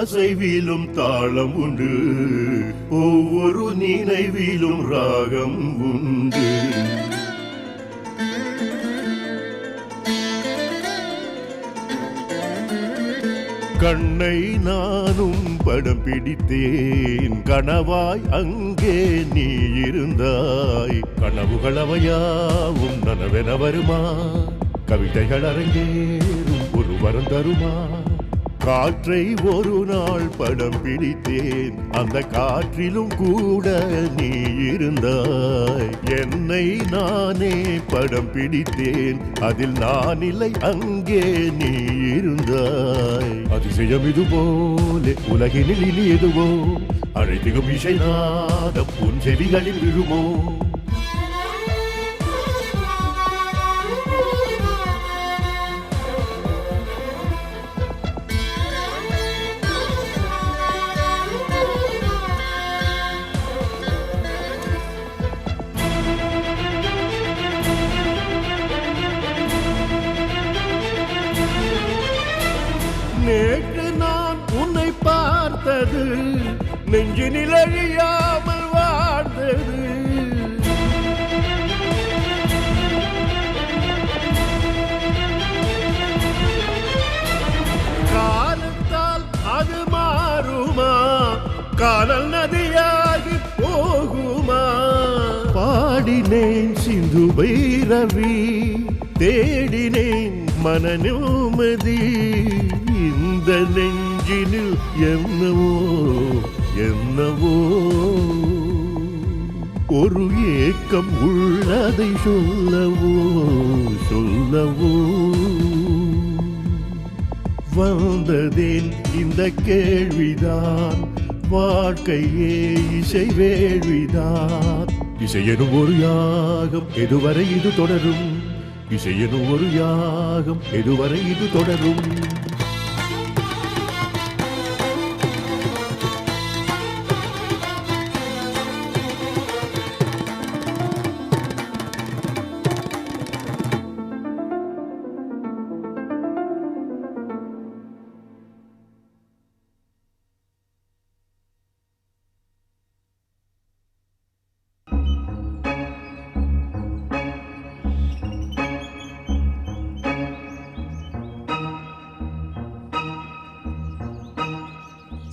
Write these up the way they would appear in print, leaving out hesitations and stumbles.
அசைவிலும் தாளம் உண்டு, ஒவ்வொரு நினைவிலும் ராகம் உண்டு. கண்ணை நானும் படம் பிடித்தேன், கனவாய் அங்கே நீ இருந்தாய். கனவுகள் அவையாவும் நனவென வருமா, கவிதைகள் அரங்கேறும் ஒரு வரம் தருமா. காற்றை ஒரு நாள் படம் பிடித்தேன், அந்த காற்றிலும் கூட நீ இருந்தாய். என்னை நானே படம் பிடித்தேன், அதில் நான் இல்லை அங்கே நீ இருந்தாய். அதிசயம் இது போல உலகினில் இனி எதுவோ, அழைத்திடும் இசை நாதம் உன் செவிகளில் விழுமோ. நேற்று நான் உன்னை பார்த்தது, நெஞ்சினில் அழியாமல் வாழ்ந்தது. காலத்தால் அது மாறுமா, காதல் நதியாகி போகுமா. பாடினேன் சிந்து பைரவி, தேடினேன் மன நிம்மதி. இந்த நெஞ்சினில் என்னவோ என்னவோ ஒரு ஏக்கம் உள்ளதை சொல்லவோ சொல்லவோ. வந்ததேன் இந்த கேள்விதான், வாழ்க்கையே இசை வேள்விதான். இசையெனும் ஒரு யாகம், எதுவரை இது தொடரும். இசையெனும் ஒரு யாகம், எதுவரை இது தொடரும்.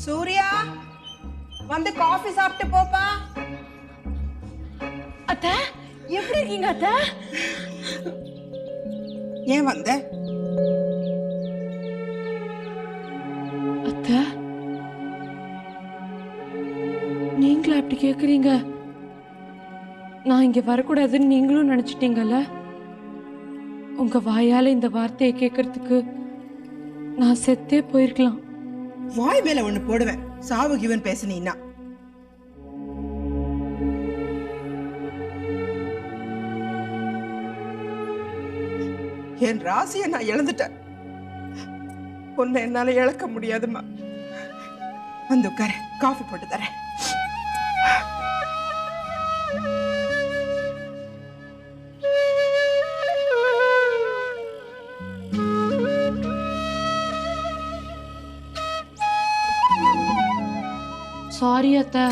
சூர்யா, வந்து காஃபி சாப்பிட்டு போப்பா. அத்தை, எப்படி இருக்கீங்க அத்தை? ஏன் வந்த? அத்தை, நீங்களா அப்படி கேக்குறீங்க? நான் இங்க வரக்கூடாதுன்னு நீங்களும் நினைச்சிட்டீங்கல்ல? உங்க வாயால இந்த வார்த்தையை கேட்கறதுக்கு நான் செத்தே போயிருக்கலாம். வாய் மேல ஒண்ணு போடுவேன், சாவு கிவன் பேசுனீன்னா. என் ராசியை நான் இழந்துட்டேன். உன்னை என்னால இழக்க முடியாதுமா. வந்து உட்கார, காஃபி போட்டு தரேன். சாரி அத்தை,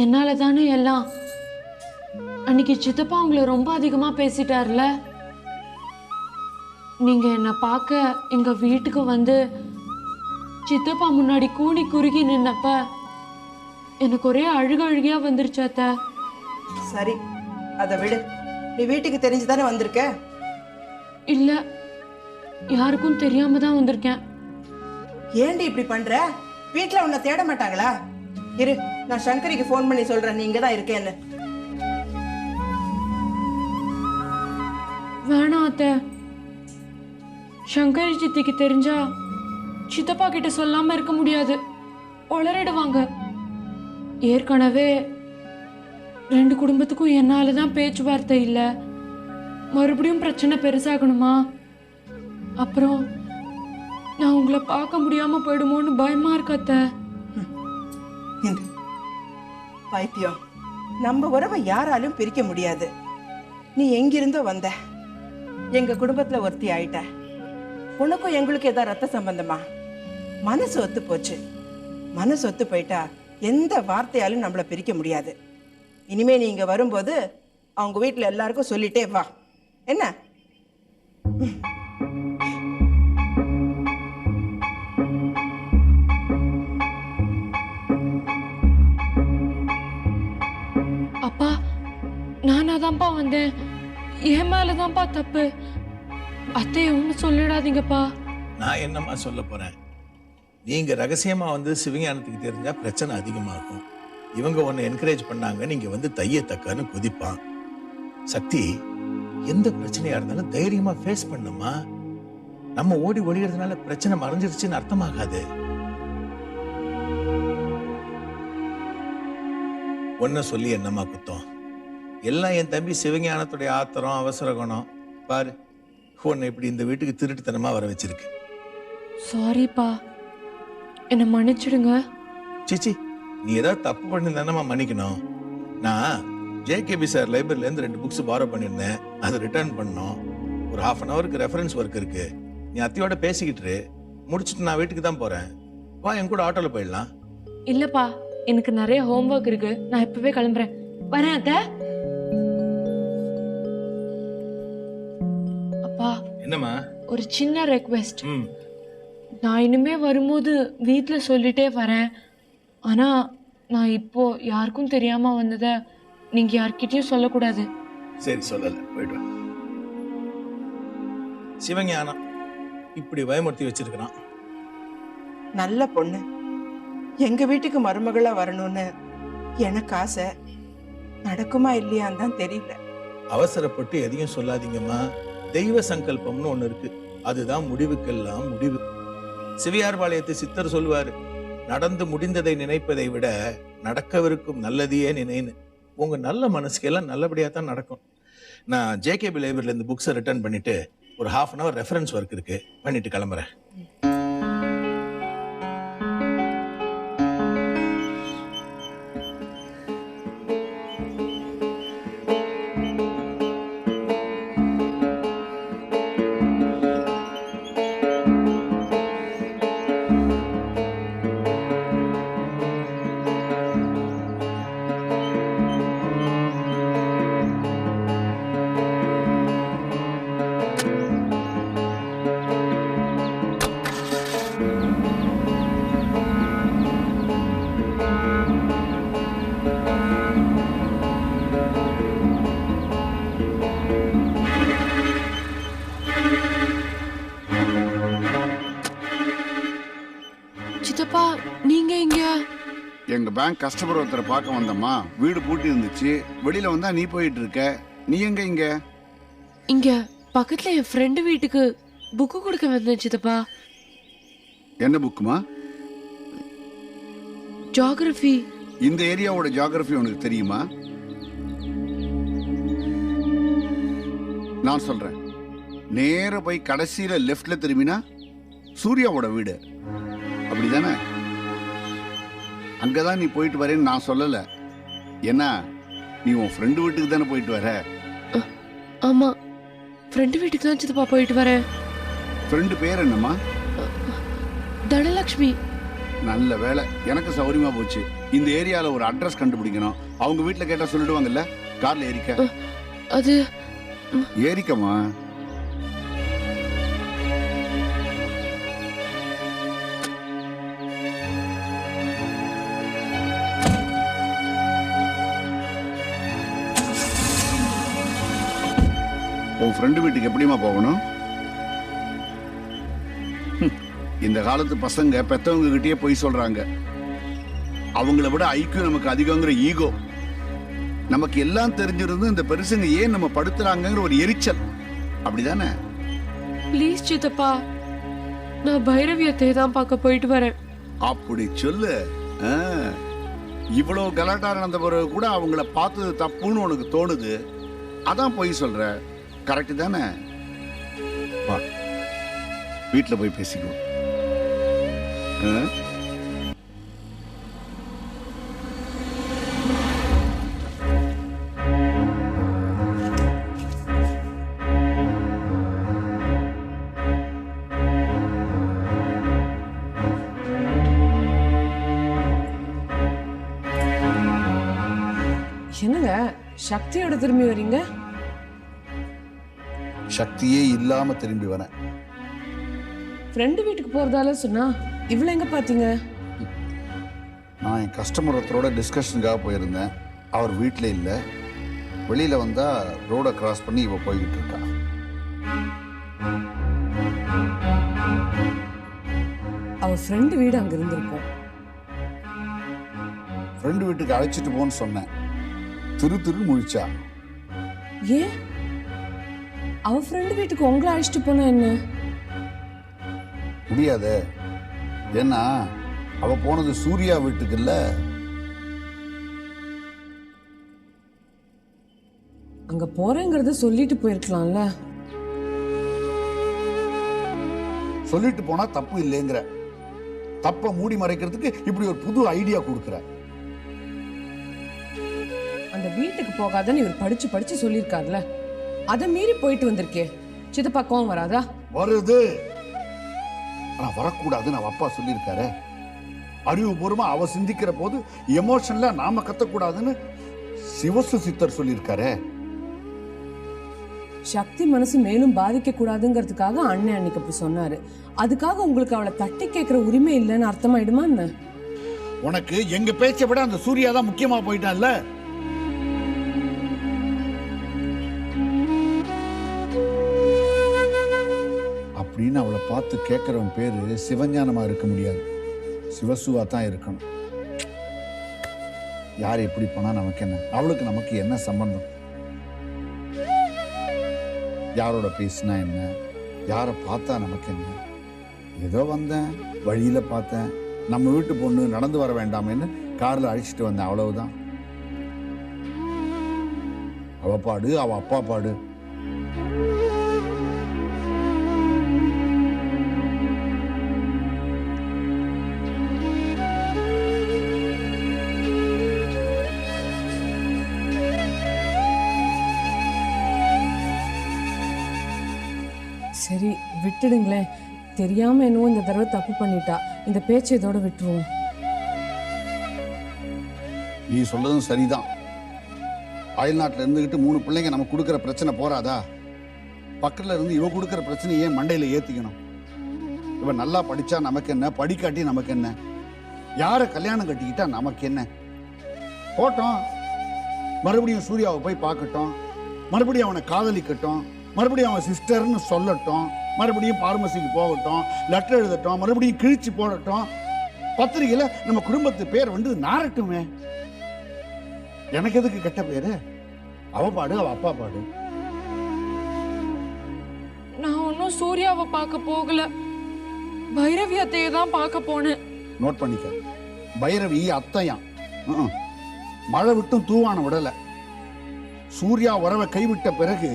என்னால தானே எல்லாம். அன்னைக்கு சித்தப்பா உங்களை ரொம்ப அதிகமா பேசிட்டார்ல. நீங்க என்ன பார்க்க எங்க வீட்டுக்கு வந்து சித்தப்பா முன்னாடி கூனி குறுகி நின்னப்ப எனக்கு ஒரே அழுகையா வந்துருச்சு அத்தை. சரி, அதை விடு. நீ வீட்டுக்கு தெரிஞ்சுதானே வந்திருக்க? இல்ல, யாருக்கும் தெரியாம தான் வந்திருக்கேன். ஏண்டி இப்படி பண்ற? வீட்டுல உன்னை தேட மாட்டாங்களா? இரு, நான் சங்கரிக்கு போன் பண்ணி சொல்றேன் நீ இங்கதான் இருக்கேன்னு. வேணாம் அத்தை, சங்கரி சித்திக்கு தெரிஞ்சா சித்தப்பா கிட்ட சொல்லாம இருக்க முடியாது, உளறிடுவாங்க. ஏற்கனவே 2 குடும்பத்துக்கும் என்னாலதான் பேச்சுவார்த்தை இல்ல, மறுபடியும் பிரச்சனை பெருசாகணுமா? அப்புறம் நான் உங்களை பார்க்க முடியாம போயிடுமோன்னு பயமா இருக்கு அத்தை. பைத்தியம், நம்ம உறவை யாராலும் பிரிக்க முடியாது. நீ எங்கிருந்தோ வந்த, எங்க குடும்பத்துல ஒருத்தி ஆயிட்ட. உனக்கும் எங்களுக்கு ஏதாவது ரத்த சம்பந்தமா? மனசு ஒத்து போச்சு. மனசு ஒத்து போயிட்டா எந்த வார்த்தையாலும் நம்மளை பிரிக்க முடியாது. இனிமே நீங்க வரும்போது அவங்க வீட்டில் எல்லாருக்கும் சொல்லிட்டே வா. என்ன? அப்பா நானாதான்ப்பா வந்தேன். என் மேலதான்ப்பா தப்பு. அத்தையை ஒண்ணு சொல்லிடாதீங்கப்பா. நான் என்னம்மா சொல்ல போறேன்? நீங்க ரகசியமா வந்து சிவஞானத்துக்கு தெரிஞ்சா பிரச்சனை அதிகமாகும். இவங்க உன்னை என்கரேஜ் பண்ணாங்க, நீங்க வந்து தைய தக்கான்னு குதிப்பான். சக்தி, எந்த பிரச்சனையா இருந்தாலும் தைரியமா ஃபேஸ் பண்ணுமா. நம்ம ஓடி ஒளியறதுனால பிரச்சனை மறைஞ்சிருச்சுன்னு அர்த்தமாகாது. ஒன்ன சொல்லி என்னம்மா குத்தம்? எல்லாம் என் தம்பி சிவஞானத்துடைய ஆத்திரம், அவசர குணம். பாரு, உன்னை இப்படி இந்த வீட்டுக்கு திருட்டுத்தனமா வர வச்சிருக்கு. சாரிப்பா, என்னை மன்னிச்சிடுங்க. சிச்சி, நீ ஏதாவது தப்பு பண்ணிருந்தானமா மன்னிக்கணும். நான் ஜேகேபி சார் லைப்ரரியில இருந்து 2 புக்ஸ் பாரோ பண்ணியிருந்தேன். அதை ரிட்டர்ன் பண்ணோம். ஒரு 1/2 hourக்கு ரெஃபரன்ஸ் ஒர்க் இருக்கு. நீ அத்தையோட பேசிக்கிட்டு முடிச்சுட்டு நான் வீட்டுக்கு தான் போறேன். வா, என் கூட ஆட்டோல போயிடலாம். இல்லப்பா, எனக்கு நிறைய ஹோம்ஒர்க் இருக்கு. நான் இப்பவே கிளம்புறேன். வரேன் அத்தை. அப்பா, என்னம்மா? ஒரு சின்ன ரெக்வெஸ்ட். ம், நான் இனிமே வரும்போது வீட்டுல சொல்லிட்டே வரேன். ஆனா நான் இப்போ யாருக்கும் தெரியாம வந்தத நீங்க யார்கிட்டயும் சொல்லக்கூடாது. சரி, சொல்லல, போயிட்டு வா. சிவஞானம் இப்படி பயமுறுத்தி வச்சிருக்கிறான். நல்ல பொண்ணு, எங்க வீட்டுக்கு மருமகளா வரணும்னு எனக்கு ஆசை. நடக்குமா இல்லையான்னு தான் தெரியல. அவசரப்பட்டு எதையும் சொல்லாதீங்கம்மா. தெய்வ சங்கல்பம்னு ஒண்ணு இருக்கு. அதுதான் முடிவுக்கெல்லாம் முடிவு. சிவியார்பாளையத்து சித்தர் சொல்லுவாரு, நடந்து முடிந்ததை நினைப்பதை விட நடக்கவிருக்கும் நல்லதையே நினைன்னு. உங்க நல்ல மனசுக்கெல்லாம் நல்லபடியா தான் நடக்கும். நான் ஜேகேபி லைப்ரரியில இருந்து புக்ஸை ரிட்டர்ன் பண்ணிட்டு ஒரு 1/2 hour ரெஃபரன்ஸ் ஒர்க் இருக்கு, பண்ணிட்டு கிளம்புறேன். சித்தப்பா, நீங்க இங்க? எங்க பேங்க் கஸ்டமர் ஒருத்தரை பார்க்க வந்தம்மா. வீடு பூட்டி இருந்துச்சு. வெளியில வந்தா நீ போயிட்டு இருக்க. நீ எங்க இங்க? இங்க பக்கத்துல என் ஃப்ரெண்டு வீட்டுக்கு புக்கு கொடுக்க வந்தேன் சித்தப்பா. என்ன புக்குமா? ஜியோகிராஃபி. இந்த ஏரியாவோட ஜியோகிராஃபி உனக்கு தெரியுமா? நான் சொல்றேன், நேர போய் கடைசியில லெஃப்ட்ல திரும்பினா சூர்யாவோட வீடு. அப்படிதானே? அங்கதான் நீ போயிட்டு வரேன்னு நான் சொல்லல. என்ன, நீ உன் ஃப்ரெண்டு வீட்டுக்கு தானே போயிட்டு வர? ஆமா, ஃப்ரெண்டு வீட்டுக்கு தான் சித்தப்பா போயிட்டு வரேன். ஃப்ரெண்டு பேர் என்னம்மா? தனலட்சுமி. நல்ல வேலை, எனக்கு சௌரியமா போச்சு. இந்த ஏரியால ஒரு அட்ரஸ் கண்டுபிடிக்கணும். அவங்க வீட்டுல கேட்டா சொல்லிடுவாங்கல்ல. கார்ல ஏறிக்க. அது ஏறிக்கமா. உன் ஃப்ரெண்டு வீட்டுக்கு எப்படிமா போகணும்? இந்த காலத்து பசங்க பெத்தவங்க கிட்டயே போய் சொல்றாங்க. அவங்கள விட ஐக்கியம் நமக்கு அதிகங்கிற ஈகோ. நமக்கு எல்லாம் தெரிஞ்சிருந்து இந்த பெருசுங்க ஏன் நம்ம படுத்துறாங்கிற ஒரு எரிச்சல். அப்படிதானே? ப்ளீஸ் சித்தப்பா, நான் பைரவியத்தை தான் பார்க்க போயிட்டு வரேன். அப்படி சொல்லு. இவ்வளவு கலாட்டா நடந்த பிறகு கூட அவங்கள பார்த்தது தப்புன்னு உனக்கு தோணுது. அதான் போய் சொல்ற. கரெக்ட் தானே? வா, வீட்டுல போய் பேசிக்குவோம். என்னங்க சக்தியோட திரும்பி வரீங்க? சக்தியே இல்லாம திரும்பி வரேன். ஃப்ரெண்டு வீட்டுக்கு போறதால சொன்னா இவ்வளவு எங்க பாத்தீங்க? நான் என் கஸ்டமர் ஒருத்தரோட டிஸ்கஷனுக்காக போயிருந்தேன். அவர் வீட்டில் இல்லை. வெளியில வந்தா ரோடை கிராஸ் பண்ணி இவ போய்கிட்டு இருக்கா. அவ ஃப்ரெண்டு வீடு அங்க இருந்திருக்கும். ஃப்ரெண்டு வீட்டுக்கு அழைச்சிட்டு போன்னு சொன்னேன். திரு முழிச்சா. ஏன் அவ ஃப்ரெண்டு வீட்டுக்கு உங்களை அழைச்சிட்டு போனா என்ன? முடியாது. ஏன்னா அவ போனது சூர்யா வீட்டுக்கு இல்ல. அங்க போறேங்கிறத சொல்லிட்டு போயிருக்கலாம்ல. சொல்லிட்டு போனா தப்பு இல்லைங்கிற. தப்ப மூடி மறைக்கிறதுக்கு இப்படி ஒரு புது ஐடியா கொடுக்குற. அந்த வீட்டுக்கு போகாதன்னு இவர் படிச்சு படிச்சு சொல்லியிருக்காருல, அதை மீறி போயிட்டு வந்திருக்கே. சித்தப்பா கோவம் வராதா? வருது. ஆனா வரக்கூடாதுன்னு அவ அப்பா சொல்லியிருக்காரு. அறிவுபூர்வமா அவ சிந்திக்கிற போது எமோஷன்ல நாம கத்தக்கூடாதுன்னு சிவசு சித்தர் சொல்லியிருக்காரு. சக்தி மனசு மேலும் பாதிக்க கூடாதுங்கிறதுக்காக அண்ணன் அன்னைக்கு அப்படி சொன்னாரு. அதுக்காக உங்களுக்கு அவளை தட்டி கேட்கிற உரிமை இல்லைன்னு அர்த்தமாயிடுமா என்ன? உனக்கு எங்க பேச்சை விட அந்த சூர்யா தான் முக்கியமா போயிட்டான்ல. அப்படின்னு அவளை பார்த்து கேட்கிறவன் பேரு சிவஞானமா இருக்க முடியாது, சிவசுவா தான் இருக்கணும். யார் எப்படி போனா நமக்கு என்ன? அவளுக்கு நமக்கு என்ன சம்பந்தம்? யாரோட பேசினா என்ன? யாரை பார்த்தா நமக்கு என்ன? ஏதோ வந்தேன், வழியில பார்த்தேன், நம்ம வீட்டு பொண்ணு நடந்து வர வேண்டாமேன்னு கார்ல அழைச்சிட்டு வந்தேன், அவ்வளவுதான். அவ பாடு, அவ அப்பா பாடு. சரி விட்டுடுங்களேன். தெரியாம என்னவோ இந்த தடவை தப்பு பண்ணிட்டா. இந்த பேச்சை இதோட விட்டுருவோம். நீ சொல்றதும் சரிதான். அயல்நாட்டில் இருந்துகிட்டு 3 பிள்ளைங்க நம்ம கொடுக்குற பிரச்சனை போறாதா? பக்கத்துல இருந்து இவ கொடுக்குற பிரச்சனை ஏன் மண்டையில ஏத்திக்கணும்? இவன் நல்லா படிச்சா நமக்கு என்ன, படிக்காட்டி நமக்கு என்ன? யார கல்யாணம் கட்டிக்கிட்டா நமக்கு என்ன? போட்டோம், மறுபடியும் சூர்யாவை போய் பார்க்கட்டும், மறுபடியும் அவனை காதலிக்கட்டும், மறுபடியும் அவன் சிஸ்டர்னு சொல்லட்டும், மறுபடியும் பார்மசிக்கு போகட்டும், லெட்டர் எழுதட்டும், மறுபடியும் கிழிச்சு போடட்டும், பத்திரிகையில நம்ம குடும்பத்து பேர் வந்து நாரட்டுமே. எனக்கு எதுக்கு கெட்ட பேரு? அவ பாடு, அவ அப்பா பாடு. நான் ஒன்னும் சூர்யாவை பார்க்க போகல, பைரவி அத்தையை தான் பார்க்க போனேன். நோட் பண்ணிக்க. பைரவி அத்தையான். மழை விட்டும் தூவான விடல. சூர்யா உறவை கைவிட்ட பிறகு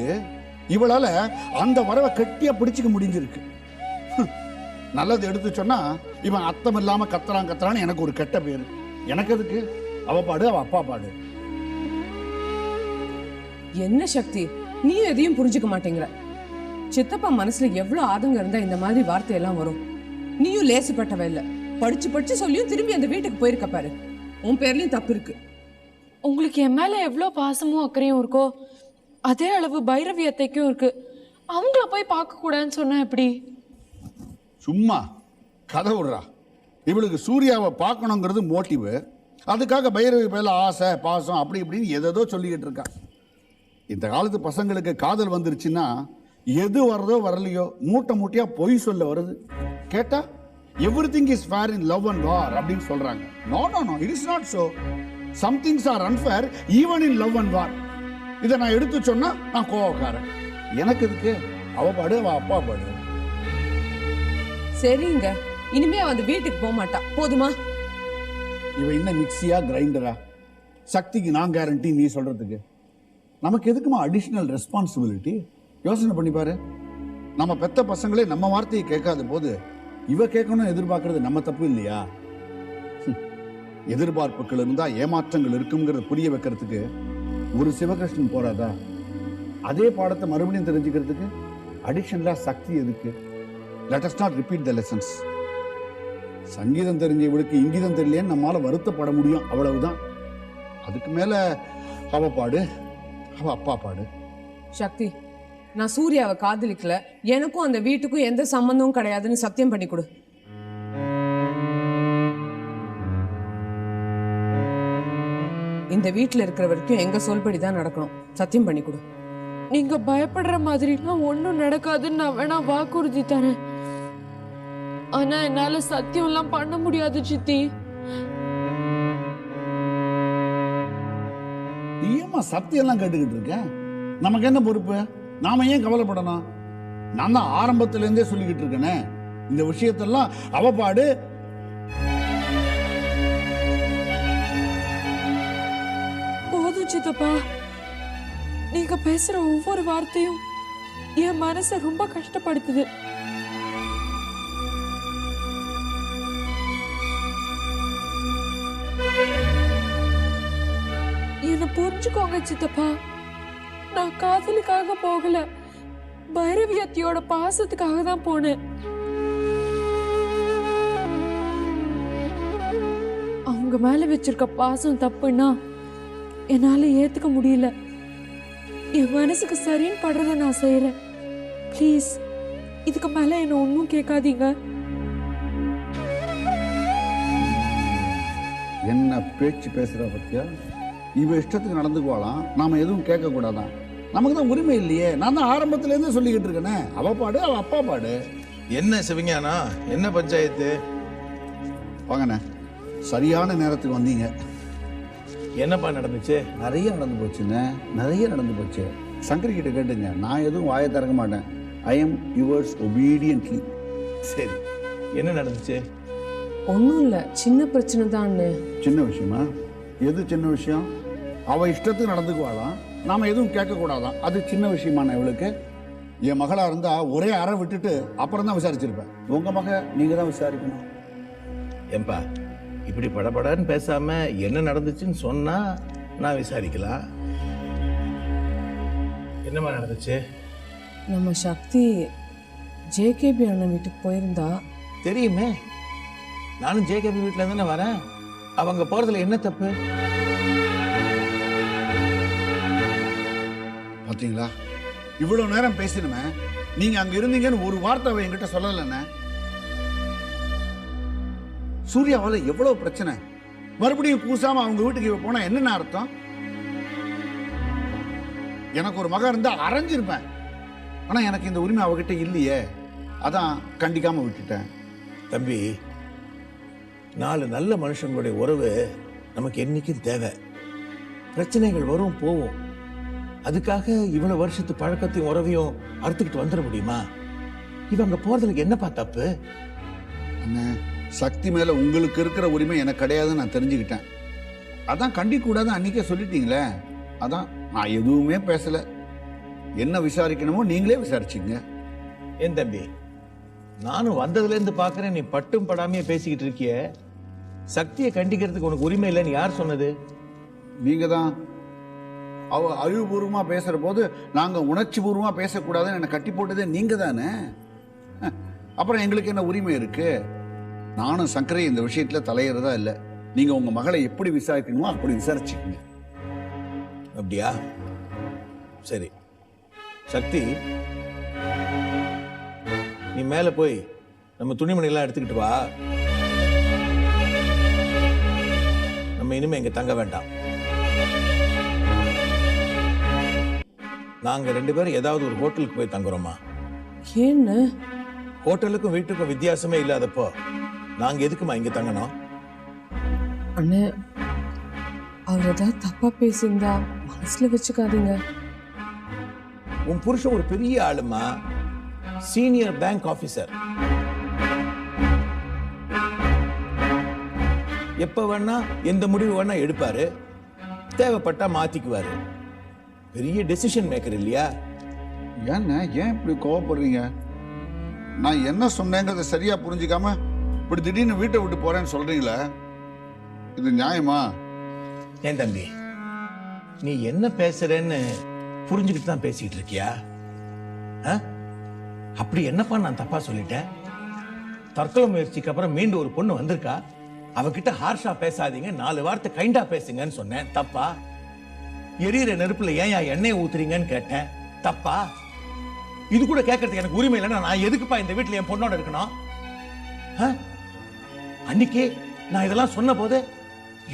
இவளால அந்த வரவை கட்டியா பிடிச்சுக்க முடிஞ்சிருக்கு. நல்லது எடுத்து சொன்னா இவன் அர்த்தம் இல்லாம கத்துறான்னு எனக்கு ஒரு கெட்ட பேரு. எனக்கு எதுக்கு? அவ பாடு, அவ அப்பா பாடு. என்ன சக்தி, நீ எதையும் புரிஞ்சுக்க மாட்டேங்கிற. சித்தப்பா மனசுல எவ்வளவு ஆதங்கம் இருந்தா இந்த மாதிரி வார்த்தையெல்லாம் வரும். நீயும் லேசுப்பட்டவ இல்ல. படிச்சு படிச்சு சொல்லியும் திரும்பி அந்த வீட்டுக்கு போயிருக்க பாரு. உன் பேர்லயும் தப்பு இருக்கு. உங்களுக்கு என் மேல எவ்வளோ பாசமும் அக்கறையும் இருக்கோ அதே அளவு பைரவி அத்தைக்கும் இருக்கு. அவங்கள போய் பார்க்க கூடாதுன்னு சொன்னா எப்படி? சும்மா கதை விடுறா. இவளுக்கு சூர்யாவை பார்க்கணுங்கிறது மோட்டிவ். அதுக்காக பைரவி பேர்ல ஆசை பாசம் அப்படி இப்படின்னு எதோ சொல்லிக்கிட்டு இருக்கா. இந்த காலத்து பசங்களுக்கு காதல் வந்துருச்சுன்னா எது வரதோ வரலையோ மூட்டை மூட்டையா பொய் சொல்ல வருது. கேட்டா everything is fair in love and war அப்படின்னு சொல்றாங்க. No no no, it is not so. Some things are unfair even in love and war. இதை நான் எடுத்து சொன்னா நான் கோவக்காரன். எனக்கு இதுக்கு அவ பாடு, அவ அப்பா பாடு. சரிங்க, இனிமே அவ அந்த வீட்டுக்கு போக மாட்டா. போதுமா? இவ என்ன மிக்சியா கிரைண்டரா? சக்திக்கு நான் கேரண்டி நீ சொல்றதுக்கு? நமக்கு எதுக்குமா அடிஷனல் ரெஸ்பான்சிபிலிட்டி? யோசனை பண்ணி பாரு. நம்ம பெத்த பசங்களே நம்ம வார்த்தையை கேட்காத போது இவ கேட்கணும் எதிர்பார்க்கறது நம்ம தப்பு இல்லையா? எதிர்பார்ப்புகள் இருந்தா ஏமாற்றங்கள் இருக்குங்கிறத புரிய வைக்கிறதுக்கு ஒரு சிவகிருஷ்ணன் போறாதா? அதே பாடத்தை மறுபடியும் தெரிஞ்சுக்கிறதுக்கு அடிஷனலா சக்தி எதுக்கு? Let us not repeat the lessons. சங்கீதம் தெரிஞ்ச இவளுக்கு இங்கீதம் தெரியலையேன்னு நம்மால வருத்தப்பட முடியும், அவ்வளவுதான். அதுக்கு மேல அவ பாடு, அவ அப்பா பாடு. சக்தி, நான் சூர்யாவை காதலிக்கல, எனக்கும் அந்த வீட்டுக்கும் எந்த சம்பந்தமும் கிடையாதுன்னு சத்தியம் பண்ணி கொடு. இந்த வீட்டுல இருக்கிற வரைக்கும் எங்க சொல்படி தான் நடக்கணும். சத்தியம் பண்ணி கொடு. நீங்க பயப்படுற மாதிரிலாம் ஒன்றும் நடக்காதுன்னு நான் வேணா வாக்குறுதி தரேன். ஆனா என்னால சத்தியம்லாம் பண்ண முடியாது சித்தி. ஏமா சத்தியெல்லாம் கேட்டுக்கிட்டு இருக்கேன்? நமக்கு என்ன பொறுப்பு? நாம ஏன் கவலைப்படணும்? நான் தான் ஆரம்பத்துல இருந்தே சொல்லிக்கிட்டு இருக்கேனே, இந்த விஷயத்தெல்லாம் அவ பாடு. போதும் சித்தப்பா, நீங்க பேசுற ஒவ்வொரு வார்த்தையும் என் மனசை ரொம்ப கஷ்டப்படுத்துது. என்ன புரிஞ்சுக்கோங்க சித்தப்பா, நான் காதலுக்காக போகல, பைரவி அத்தியோட பாசத்துக்காக தான் போனேன். அவங்க மேல வச்சிருக்க பாசம் தப்புன்னா என்னால ஏத்துக்க முடியல. என் மனசுக்கு சரின்னு படுறத நான் செய்யறேன். ப்ளீஸ் இதுக்கு மேல என்ன ஒன்னும் கேட்காதீங்க. என்ன பேச்சு பேசுற பத்தியா? இவ இஷ்டத்துக்கு நடந்துக்குவாளாம், நாம எதுவும் கேட்க கூடாதான். நமக்கு தான் உரிமை இல்லையே. நான் தான் ஆரம்பத்துல இருந்தே சொல்லிக்கிட்டு இருக்கேனே, அவ பாடு, அவ அப்பா பாடு. என்ன சிவஞானா, என்ன பஞ்சாயத்து? வாங்கண்ணே, சரியான நேரத்துக்கு வந்தீங்க. என்னப்பா நடந்துச்சு? நிறைய நடந்து போச்சுங்க, நிறைய நடந்து போச்சு. சங்கரி கிட்ட கேட்டுங்க, நான் எதுவும் வாயை திறக்க மாட்டேன். I am yours obediently. சரி, என்ன நடந்துச்சு? ஒன்றும் இல்லை, சின்ன பிரச்சனை தான். சின்ன விஷயமா? எது சின்ன விஷயம்? அவ இஷ்டத்துக்கு நடந்துக்குவாளாம், நாம எதுவும் கேட்க கூடாதான். அது சின்ன விஷயமான இவளுக்கு? என் மகளா இருந்தா ஒரே அறை விட்டுட்டு அப்புறம் தான் விசாரிச்சிருப்பேன். உங்க மக நீங்க தான் விசாரிக்கணும். ஏன்பா இப்படி படபடன்னு பேசாம என்ன நடந்துச்சுன்னு சொன்னா நான் விசாரிக்கலாம். என்னமா நடந்துச்சு? நம்ம சக்தி ஜேகேபி அண்ணன் வீட்டுக்கு போயிருந்தா. தெரியுமே, நானும் ஜேகேபி வீட்டுல தானே வரேன். அவங்க போறதுல என்ன தப்பு? பாத்தீங்களா, இவ்வளவு நேரம் பேசணுமே, நீங்க அங்க இருந்தீங்கன்னு ஒரு வார்த்தை அவ என்கிட்ட சொல்லலன்னு. சூர்யாவால எவ்வளவு பிரச்சனை, மறுபடியும் கூசாம அவங்க வீட்டுக்கு இவ போனா என்னென்ன அர்த்தம்? எனக்கு ஒரு மகன் இருந்தா அரைஞ்சிருப்பேன். ஆனா எனக்கு இந்த உரிமை அவகிட்ட இல்லையே, அதான் கண்டிக்காம விட்டுட்டேன். தம்பி, 4 நல்ல மனுஷங்களுடைய உறவு நமக்கு என்னைக்கும் தேவை. பிரச்சனைகள் வரும் போகும், அதுக்காக இவ்வளவு வருஷத்து பழக்கத்தையும் உறவையும் அறுத்துக்கிட்டு வந்துட முடியுமா? இவங்க போறதுல என்னப்பா தப்பு? அண்ணே, சக்தி மேல உங்களுக்கு இருக்கிற உரிமை எனக்கு கிடையாதுன்னு நான் தெரிஞ்சுக்கிட்டேன். அதான் கண்டிக்க கூடாது அன்னைக்கே சொல்லிட்டீங்களே, அதான் நான் எதுவுமே பேசல. என்ன விசாரிக்கணுமோ நீங்களே விசாரிச்சுங்க. ஏன் தம்பி, நானும் வந்ததுல இருந்து பாக்குறேன், நீ பட்டும் படாமையே பேசிக்கிட்டு இருக்கிய. சக்தியை கண்டிக்கிறதுக்கு உனக்கு உரிமை இல்லைன்னு யார் சொன்னது? நீங்க தான். அவ அழிவுபூர்வமா பேசுற போது நாங்க உணர்ச்சி பூர்வமா பேசக்கூடாதுன்னு என்னை கட்டி போட்டதே நீங்க தானே. அப்புறம் எங்களுக்கு என்ன உரிமை இருக்கு? நானும் சங்கரை இந்த விஷயத்துல தலையிறதா இல்லை. நீங்க உங்க மகளை எப்படி விசாரிக்கணுமோ அப்படி விசாரிச்சுக்கங்க. அப்படியா? சரி சக்தி, நீ மேல போய் நம்ம துணிமணி எல்லாம் எடுத்துக்கிட்டு வா. நம்ம இனிமே இங்க தங்க வேண்டாம். நாங்க 2 பேரும் ஏதாவது ஒரு ஹோட்டலுக்கு போய் தங்குறோமா? ஏன்னு? ஹோட்டலுக்கும் வீட்டுக்கும் வித்தியாசமே இல்லாதப்போ நாங்க எதுக்குமா இங்க தங்கணும்? அண்ணே, அவர் ஏதாவது தப்பா பேசியிருந்தா மனசுல வச்சுக்காதீங்க. உன் புருஷன் ஒரு பெரிய ஆளுமா, சீனியர் பேங்க் ஆபீசர். எப்ப வேணா எந்த முடிவு வேணா எடுப்பாரு, தேவைப்பட்டா மாத்திக்குவாரு. பெரிய டெசிஷன் மேக்கர் இல்லையா? ஏன்னா ஏன் இப்படி கோவப்படுறீங்க? நான் என்ன சொன்னேங்கிறத சரியா புரிஞ்சுக்காம இப்படி திடீர்னு வீட்டை விட்டு போறேன்னு சொல்றீங்களே, இது நியாயமா? ஏன் தம்பி, நீ என்ன பேசுறேன்னு புரிஞ்சுக்கிட்டு தான் பேசிட்டு இருக்கியா? அப்படி என்னப்பா நான் தப்பா சொல்லிட்டேன்? தற்கொலை முயற்சிக்கு அப்புறம் மீண்டும் ஒரு பொண்ணு வந்திருக்கா, அவகிட்ட ஹார்ஷா பேசாதீங்க, 4 வார்த்தை கைண்டா பேசுங்கன்னு சொன்னேன். தப்பா? எரியிற நெருப்புல ஏன் எண்ணெயை ஊத்துறீங்கன்னு கேட்டேன். தப்பா? இது கூட கேட்கறதுக்கு எனக்கு உரிமை இல்லைன்னா நான் எதுக்குப்பா இந்த வீட்டுல என் பொண்ணோட இருக்கணும்? அன்னைக்கு நான் இதெல்லாம் சொன்ன போது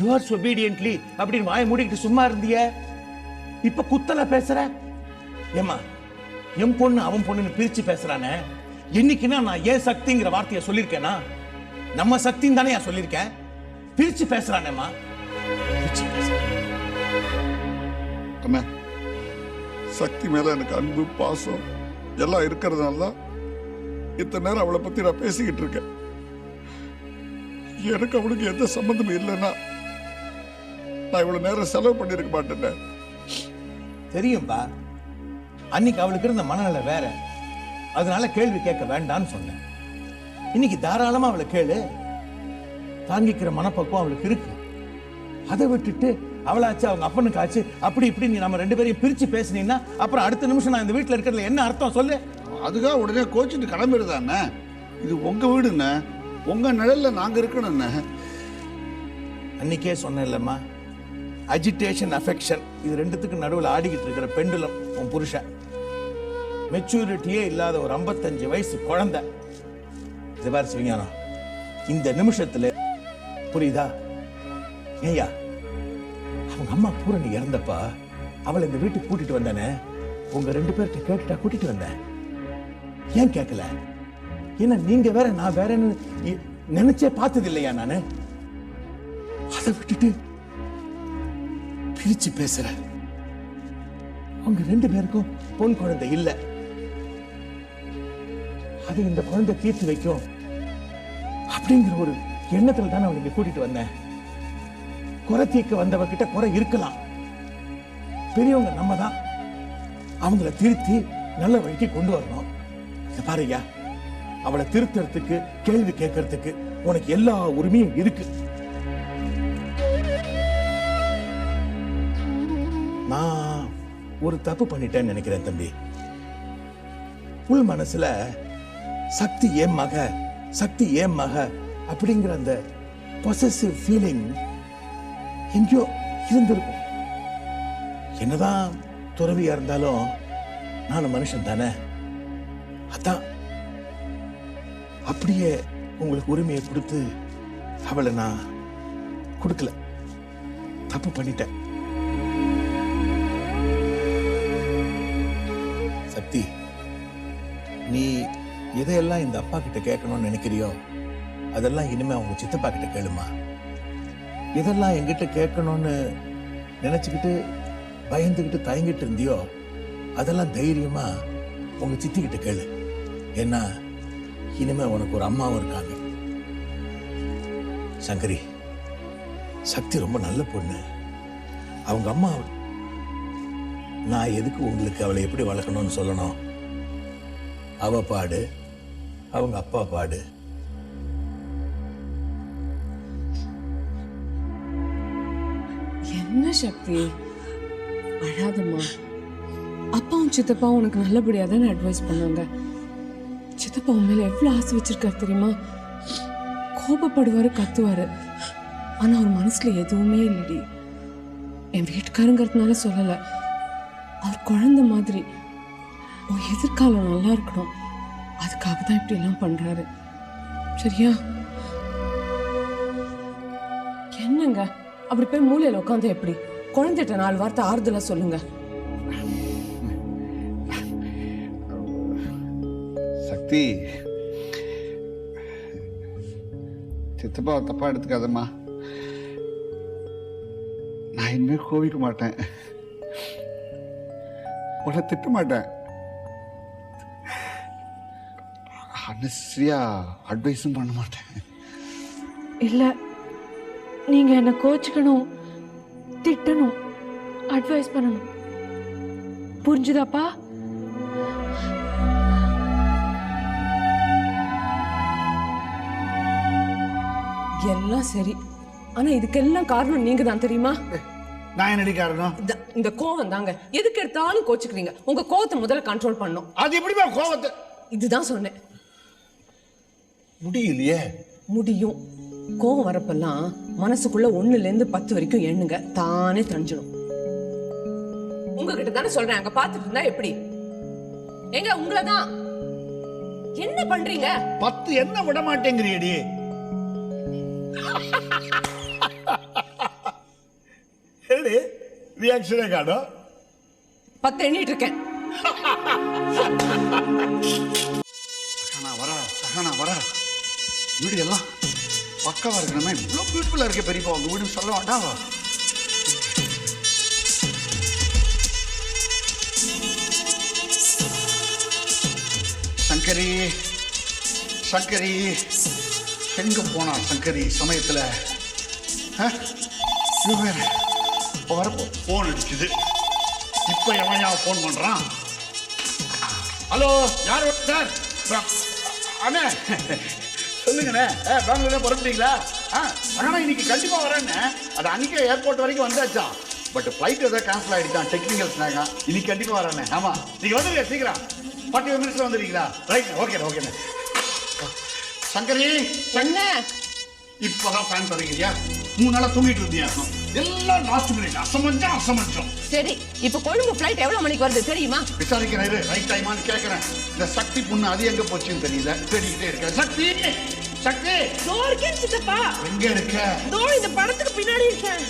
யுவர்ஸ் ஒபீடியன்ட்லி அப்படின்னு வாயை மூடிக்கிட்டு சும்மா இருந்திய. இப்ப குத்தல பேசுற. ஏமா என் பொண்ணு அவன் பொண்ணுன்னு பிரிச்சு பேசுறானே, என்னைக்குன்னா நான் ஏன் சக்திங்கிற வார்த்தையை சொல்லியிருக்கேனா? நம்ம சக்தின்னு தானே சொல்லியிருக்கேன். பிரிச்சு பேசுறானேம்மா. அண்ணா, சக்தி மேல எனக்கு அன்பு பாசம் எல்லாம் இருக்கிறதுனால தான் இத்தனை நேரம் அவளை பத்தி நான் பேசிக்கிட்டு இருக்கேன். எனக்கு அவளுக்கு எந்த சம்பந்தமும் இல்லைன்னா நான் இவ்வளவு நேரம் செலவு பண்ணிருக்க மாட்டேன். தெரியும்பா, அன்னைக்கு அவளுக்கு இருந்த மனநிலை வேற, அதனால கேள்வி கேட்க வேண்டாம்னு சொன்னேன். இன்னைக்கு தாராளமா அவளை கேளு. தாங்கிக்கிற மனப்பக்குவம் அவளுக்கு இருக்கு. அதை விட்டுட்டு அவளாச்சு அவங்க அப்பனுக்கு ஆச்சு அப்படி இப்படி நீ நம்ம ரெண்டு பேரையும் பிரிச்சு பேசினீங்கன்னா அப்புறம் அடுத்த நிமிஷம் நான் இந்த வீட்டுல இருக்கிறதுல என்ன அர்த்தம் சொல்லு? அதுக்காக உடனே கோச்சிட்டு கிளம்பிடுதாண்ணே. இது உங்க வீடுண்ணே, உங்க நிழல்ல நாங்க இருக்கணும்ண்ணே. அன்னைக்கே சொன்னேன் இல்லம்மா, அஜிடேஷன் அஃபெக்ஷன் இது ரெண்டுத்துக்கு நடுவில் ஆடிக்கிட்டு இருக்கிற பெண்டுலம் உன் புருஷன். மெச்சூரிட்டியே இல்லாத ஒரு 55 வயசு குழந்தை. இது பாரு சிவஞானம், இந்த நிமிஷத்துல புரியுதா? ஏய்யா, அவங்க அம்மா பூரணி இறந்தப்பா அவளை இந்த வீட்டுக்கு கூட்டிட்டு வந்தானே, உங்க 2 பேர்கிட்ட கேட்டுட்டா கூட்டிட்டு வந்தேன். ஏன் கேட்கல? ஏன்னா நீங்க வேற நான் வேறன்னு நினைச்சே பார்த்தது இல்லையா நானு? அதை விட்டுட்டு பிரிச்சு பேசுற. உங்க 2 பேருக்கும் பொன் குழந்தை இல்ல, அது இந்த குழந்தை தீர்த்து வைக்கும் அப்படிங்கிற ஒரு எண்ணத்துல தானே அவனுக்கு கூட்டிட்டு வந்தேன். குறை தீர்க்க வந்தவகிட்ட குறை இருக்கலாம், பெரியவங்க நம்ம தான் அவங்கள திருத்தி நல்ல வழிக்கு கொண்டு வரணும். பாருயா, அவளை திருத்தறதுக்கு கேள்வி கேட்கறதுக்கு உனக்கு எல்லா உரிமையும் இருக்கு. நான் ஒரு தப்பு பண்ணிட்டேன்னு நினைக்கிறேன் தம்பி. உள் மனசுல சக்தி ஏன் மக, சக்தி ஏன் மக அப்படிங்கிற அந்த பொசசிவ் ஃபீலிங் எங்கேயோ இருந்திருக்கும். என்னதான் துறவியா இருந்தாலும் நானும் மனுஷன் தானே. அதான் அப்படியே உங்களுக்கு உரிமையை கொடுத்து அவளை நான் கொடுக்கல. தப்பு பண்ணிட்டேன். சக்தி, நீ எதையெல்லாம் இந்த அப்பா கிட்ட கேட்கணும்னு நினைக்கிறியோ அதெல்லாம் இனிமே அவங்க சித்தப்பா கிட்ட கேளுமா. இதெல்லாம் என்கிட்ட கேட்கணும்னு நினைச்சுக்கிட்டு பயந்துகிட்டு தயங்கிட்டு இருந்தியோ அதெல்லாம் தைரியமா உங்க சித்தி கிட்ட கேளு. ஏன்னா இனிமே உனக்கு ஒரு அம்மாவும் இருக்காங்க. சங்கரி, சக்தி ரொம்ப நல்ல பொண்ணு. அவங்க அம்மா, நான் எதுக்கு உங்களுக்கு அவளை எப்படி வளர்க்கணும்னு சொல்லணும்? அவ பாடு, அவங்க அப்பா பாடு. என்ன சக்தி, அழாதம்மா. அப்பாவும் சித்தப்பாவும் உனக்கு நல்லபடியா தானே அட்வைஸ் பண்ணாங்க. சித்தப்பா உன் மேல எவ்வளவு ஆசை வச்சிருக்காரு தெரியுமா? கோபப்படுவாரு, கத்துவாரு, ஆனா அவர் மனசுல எதுவுமே இல்லடி. என் வீட்டுக்காரங்கிறதுனால சொல்லல, அவர் குழந்தை மாதிரி. உன் எதிர்காலம் நல்லா இருக்கணும், அதுக்காக தான் இப்படி எல்லாம் பண்றாரு. சரியா? என்னங்க அப்படி போய் மூலையில உட்காந்து எப்படி? குழந்தைகிட்ட 4 வார்த்தை ஆறுதலா சொல்லுங்க. சக்தி, சித்தப்பா தப்பா எடுத்துக்காதம்மா. நான் இனிமே கோவிக்க மாட்டேன், உன்னை திட்ட மாட்டேன், அன்னெசரியா அட்வைஸும் பண்ண மாட்டேன். இல்ல, நீங்க என்ன கோச்சுக்கணும், திட்டணும், அட்வைஸ் பண்ணணும். புரிஞ்சுதாப்பா? எல்லாம் சரி, ஆனா இதுக்கெல்லாம் காரணம் நீங்க தான் தெரியுமா? நான் என்னடி காரணம்? இந்த கோவம் தாங்க. எதுக்கு எடுத்தாலும் கோச்சுக்கிறீங்க. உங்க கோவத்தை முதல்ல கண்ட்ரோல் பண்ணும். அது எப்படிமா கோவத்தை? இதுதான் சொன்னேன். முடியலையே. முடியும். கோவம் வரப்பெல்லாம் மனசுக்குள்ள 1ல இருந்து 10 வரைக்கும் எண்ணுங்க, தானே தணிஞ்சிடும். உங்ககிட்ட தானே சொல்றேன், அங்க பாத்துட்டு இருந்தா எப்படி? எங்க உங்களதான் என்ன பண்றீங்க? 10 என்ன விட மாட்டேங்கிறியடி. ரியாக்ஷனே காணும். 10 எண்ணிட்டு இருக்கேன். சகனா வர வீடு எல்லாம் பக்கவா இருக்கணுமே. இவ்வளவு பியூட்டிஃபுல்லா இருக்க பெரியப்பா, உங்க வீடு சொல்ல வேண்டாம். சங்கரி சங்கரி எங்க போனா சங்கரி சமயத்துல? வரப்போ போன் அடிச்சுது. இப்ப எவன் போன் பண்றான்? ஹலோ, யார் சார்? அண்ணே சொல்லுங்கண்ணே. பெங்களூர்ல புறப்பட்டீங்களா? ஆனா இன்னைக்கு கண்டிப்பா வரேன்னு. அது அன்னைக்கே ஏர்போர்ட் வரைக்கும் வந்தாச்சா. பட் ஃபிளைட் ஏதாவது கேன்சல் ஆகிட்டான், டெக்னிக்கல்ஸ்னாங்க. இன்னைக்கு கண்டிப்பா வரேண்ணே. ஆமா, நீங்க வந்துருங்க சீக்கிரம். 40 நிமிஷம் வந்துருக்கீங்களா? ரைட், ஓகே ஓகேண்ணே. சங்கரி என்ன இப்பதான் ஃபேன் தரீங்கயா? 3 நாளா தூங்கிட்டு இருந்தியா? எல்லாம் லாஸ்ட் மினிட் அசமஞ்சம். சரி, இப்ப கொழும்பு ஃளைட் எவ்வளவு மணிக்கு வருது தெரியுமா? விசாரிக்கிறேன், ரைட் டைமான்னு கேட்கிறேன். இந்த சக்தி பொண்ணு அது எங்க போச்சுன்னு தெரியல, தேடிக்கிட்டே இருக்கேன். சக்தி சக்தி இருக்கேன் சித்தப்பா. எங்க இருக்க? இந்த படத்துக்கு பின்னாடி இருக்கேன்.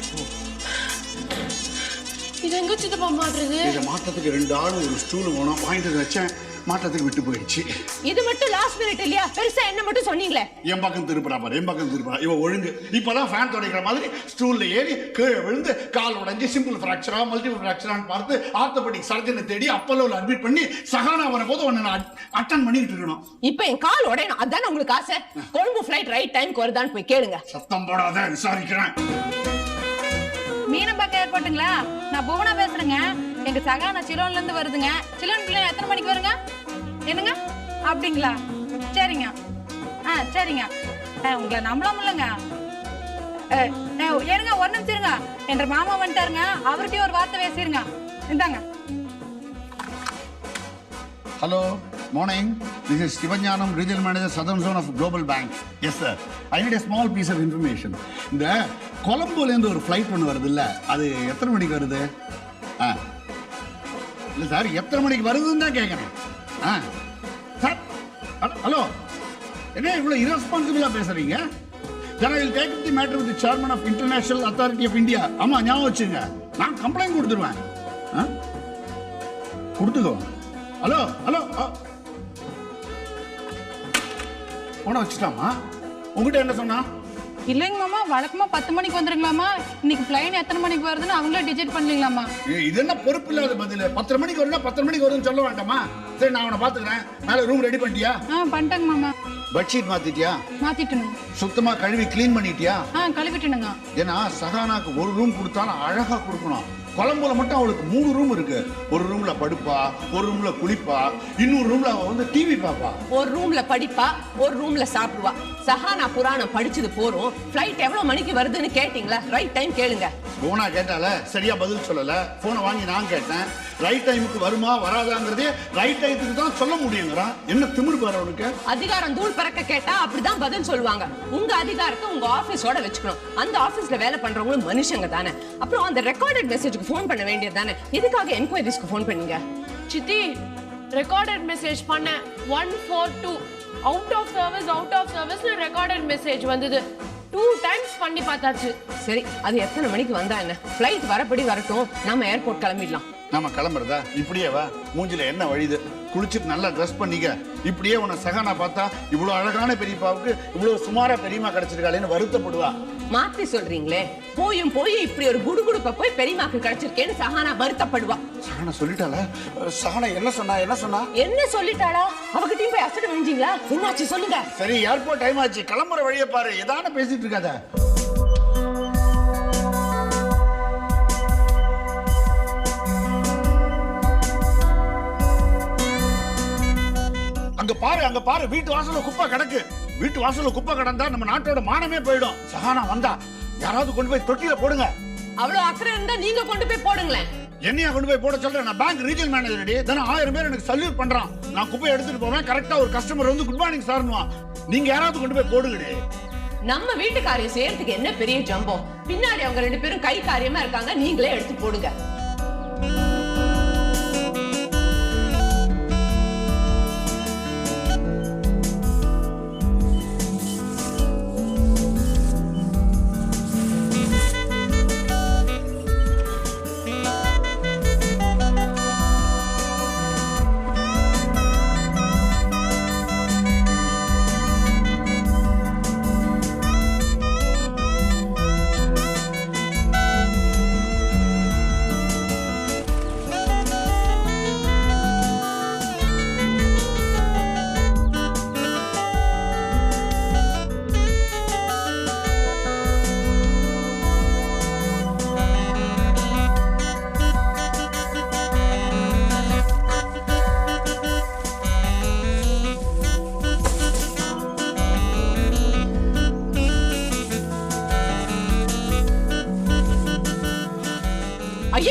இது எங்க சித்தப்பா மாட்டுறது? இதை மாற்றத்துக்கு 2 ஆள் ஒரு ஸ்டூல் வேணும், வாங்கிட்டு வச்சேன். மாற்றத்துக்கு விட்டு போயிடுச்சு. இது மட்டும் லாஸ்ட் மினிட் இல்லையா? பெருசா என்ன மட்டும் சொன்னீங்களே. என் பக்கம் திருப்படா பாரு, என் பக்கம் திருப்படா. இவ ஒழுங்கு இப்பதான் ஃபேன் துடைக்கிற மாதிரி ஸ்டூல்ல ஏறி கீழே விழுந்து கால் உடைஞ்சு சிம்பிள் ஃபிராக்சரா மல்டிபிள் ஃபிராக்சரான்னு பார்த்து ஆர்த்தோபெடிக் சர்ஜனை தேடி அப்போலோல அட்மிட் பண்ணி சகானா வர போது உன்னை நான் அட்டன் பண்ணிட்டு இருக்கணும். இப்ப என் கால் உடையணும், அதானே உங்களுக்கு ஆசை? கொழும்பு ஃபிளைட் ரைட் டைம்க்கு வருதான்னு போய் கேளுங்க. சத்தம் போடாத, விசாரிக்கிறேன். மீனம்பாக்கம் ஏர்போர்ட்டுங்களா? நான் புவனா பேசுறேங்க. எங்க சகானா சிலோன்ல இருந்து வருதுங்க. சிலோன் பிள்ளை எத்தனை மணிக்கு வருங்க? என்னங்க அப்படிங்களா? சரிங்க. சரிங்க. உங்களை நம்பலாம் இல்லைங்க. ஏனுங்க ஒரு நிமிஷம் இருங்க. என்ற மாமா வந்துட்டாருங்க, அவர்கிட்டயும் ஒரு வார்த்தை பேசிருங்க. இந்தாங்க. Hello, morning. This is Sivanyanam, Regional Manager, Southern Zone of Global Bank. Yes, sir. I need a small piece of information. இந்த கொலம்போலேருந்து ஒரு ஃப்ளைட் ஒன்று வருது இல்லை, அது எத்தனை மணிக்கு வருது? இல்லை சார், எத்தனை மணிக்கு வருதுன்னு தான் கேட்குறேன். சார், ஹலோ, என்ன இவ்வளோ இரஸ்பான்சிபிளாக பேசுறீங்க? Then I will take up the matter with the chairman of International Authority of India. ஆமா, ஞாபகம் வச்சுங்க. நான் கம்ப்ளைண்ட் கொடுத்துருவேன். கொடுத்துக்கோ. ஹலோ ஹலோ, போன வச்சுட்டாமா? உங்ககிட்ட என்ன சொன்னா? இல்லைங்க மாமா, வழக்கமா 10 மணிக்கு வந்துருங்களாமா. இன்னைக்கு பிளைன் எத்தனை மணிக்கு வருதுன்னு அவங்களே டிசைட் பண்ணீங்களாமா. இது என்ன பொறுப்பு இல்லாத பதில்? 10 மணிக்கு வரும்னா 10 மணிக்கு வரும்னு சொல்ல வேண்டாமா? சரி, நான் அவனை பாத்துக்கிறேன். மேல ரூம் ரெடி பண்ணிட்டியா? பண்ணிட்டேங்க மாமா. பெட்ஷீட் மாத்திட்டியா? மாத்திட்டேனுங்க. சுத்தமா கழுவி கிளீன் பண்ணிட்டியா? கழுவிட்டேனுங்க. ஏன்னா சகானாக்கு ஒரு ரூம் கொடுத்தாலும் அழகா கொடுக்கணும். கொலம்புல மட்டும் அவளுக்கு 3 ரூம் இருக்கு. ஒரு ரூம்ல படுப்பா, ஒரு ரூம்ல குளிப்பா, இன்னொரு ரூம்ல அவ வந்து டிவி பாப்பா. ஒரு ரூம்ல படிப்பா, ஒரு ரூம்ல சாப்பிடுவா. சஹானா புராணம் படிச்சது போறோம். ஃளைட் எவ்வளவு மணிக்கு வருதுன்னு கேட்டீங்களா? ரைட் டைம் கேளுங்க. போனா கேட்டால சரியா பதில் சொல்லல. போனை வாங்கி நான் கேட்டேன். ரைட் டைமுக்கு வருமா வராதாங்கிறதே ரைட் டைத்துக்கு தான் சொல்ல முடியுங்கிறான். என்ன திமிரு பாரு அவனுக்கு. அதிகாரம் தூள் பறக்க கேட்டா அப்படிதான் பதில் சொல்லுவாங்க. உங்க அதிகாரத்தை உங்க ஆபீஸோட வச்சுக்கணும். அந்த ஆபீஸ்ல வேலை பண்றவங்களும் மனுஷங்க தானே. அப்புறம் அந்த ரெக்கார்டட் மெசேஜ்க்கு ஃபோன் பண்ண வேண்டியது தானே. எதுக்காக என்கொயரிஸ்க்கு ஃபோன் பண்ணீங்க? சித்தி, ரெக்கார்டட் மெசேஜ் பண்ண 142 out of service recorded message வந்தது. 2 டைம்ஸ் பண்ணி பார்த்தாச்சு. சரி, அது எத்தனை மணிக்கு வந்தா என்ன? ஃளைட் வரப்படி வரட்டும், நம்ம ஏர்போர்ட் கிளம்பிடலாம். நாம கிளம்புறதா? இப்படியே வா, மூஞ்சில என்ன வழிது? குளிச்சுட்டு நல்லா ட்ரெஸ் பண்ணிக்க. இப்படியே உன்னை சகானா பார்த்தா இவ்வளவு அழகான பெரியப்பாவுக்கு இவ்வளவு சுமாரா பெரியமா கிடைச்சிருக்காளேன்னு வருத்தப்படுவா. மாத்தி சொல்றீங்களே. போயும் இப்படி ஒரு குடுகுடுப்ப போய் பெரியமாக்கு கிடைச்சிருக்கேன்னு சகானா வருத்தப்படுவா. சகானா சொல்லிட்டாளா? சகானா என்ன சொன்னா? என்ன சொல்லிட்டாளா? அவகிட்டயும் போய் அசடு விழுந்தீங்களா? என்னாச்சு சொல்லுங்க. சரி, ஏர்போர்ட் டைம் ஆச்சு, கிளம்புற வழியை பாரு. எதான பேசிட்டு இருக்காத. அங்க பாரு, வீட்டு வாசல்ல குப்பை கிடக்கு. வீட்டு வாசல்ல குப்பை கிடந்தா நம்ம நாட்டோட மானமே போயிடும். சகானா வந்தா யாராவது கொண்டு போய் தொட்டியில போடுங்க. அவ்வளவு அக்கறை இருந்தா நீங்க கொண்டு போய் போடுங்களேன். என்னையா கொண்டு போய் போட சொல்றேன்? நான் பேங்க் ரீஜனல் மேனேஜர். தினம் 1000 பேர் எனக்கு சல்யூட் பண்றான். நான் குப்பை எடுத்துட்டு போவேன். கரெக்டா ஒரு கஸ்டமர் வந்து குட் மார்னிங் சார்னுவான். நீங்க யாராவது கொண்டு போய் போடுங்கடே. நம்ம வீட்டு காரியம் செய்யறதுக்கு என்ன பெரிய ஜம்பம்? பின்னாடி அவங்க 2 பேரும் கை காரியமா இருக்காங்க. நீங்களே எடுத்து போடுங்க.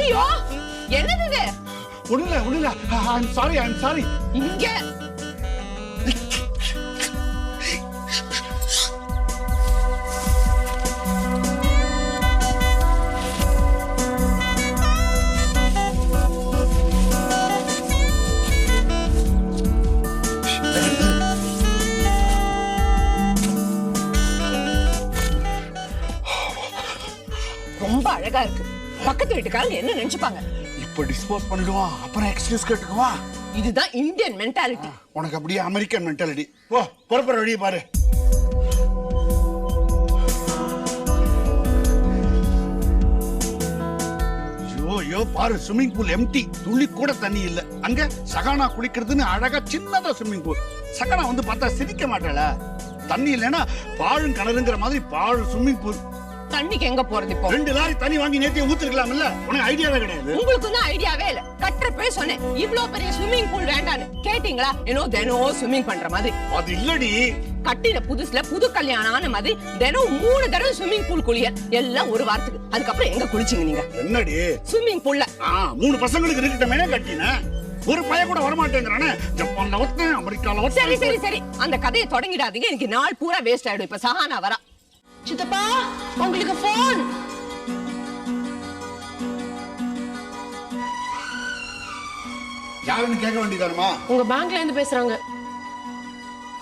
ஐயோ என்னது இது? ஒண்ணுல ஐம் சாரி இங்க ரொம்ப அழகா இருக்கு. பக்கத்து வீட்டுக்காரங்க என்ன நினைச்சுப்பாங்க? இப்ப டிஸ்போஸ் பண்ணிடுவான், அப்புறம் எக்ஸ்கியூஸ் கேட்டுக்குவா. இதுதான் இந்தியன் மென்டாலிட்டி. உனக்கு அப்படியே அமெரிக்கன் மென்டாலிட்டி. போ புறப்புற வழியை பாரு. ஐயோ பாரு, ஸ்விம்மிங் பூல் எம்டி, துளி கூட தண்ணி இல்ல. அங்க சகானா குளிக்கிறதுன்னு அழகா சின்னதா ஸ்விம்மிங் பூல். சகானா வந்து பார்த்தா சிரிக்க மாட்டாள. தண்ணி இல்லைன்னா பாழும் கிணறுங்கிற மாதிரி பாழ் ஸ்விம்மிங் பூல். தண்ணிக்கு எங்க போறது இப்போ? 2 லாரி தண்ணி வாங்கி நேத்தியே ஊத்திருக்கலாம்ல. உனக்கு ஐடியாவே கிடையாது. உங்களுக்கு தான் ஐடியாவே இல்ல. கட்டறப்பே சொன்னேன் இவ்ளோ பெரிய ஸ்விம்மிங் பூல் வேண்டான்னு. கேட்டிங்களா? ஏனோ தினம் ஸ்விம்மிங் பண்ற மாதிரி. அது இல்லடி. கட்டின புதுசுல புது கல்யாணம் ஆன மாதிரி தினம் 3 தடவை ஸ்விம்மிங் பூல் குளியல். எல்லாம் ஒரு வாரத்துக்கு. அதுக்கப்புறம் எங்க குளிச்சீங்க நீங்க? என்னடி ஸ்விம்மிங் பூல்ல 3 பசங்களுக்கு இருக்கட்டமே கட்டின. ஒரு பையன் கூட வரமாட்டேங்கிறானே. ஜப்பான்ல ஒருத்தன், அமெரிக்கால ஒருத்தன். சரி சரி சரி, அந்த கதையை தொடங்கிடாதீங்க. எனக்கு நாள் பூரா வேஸ்ட் ஆயிடும். இப்ப சஹானா வரா. சித்தப்பா உங்களுக்கு போன். யாருன்னு கேட்க வேண்டியதானுமா? உங்க பேங்க்ல இருந்து பேசுறாங்க.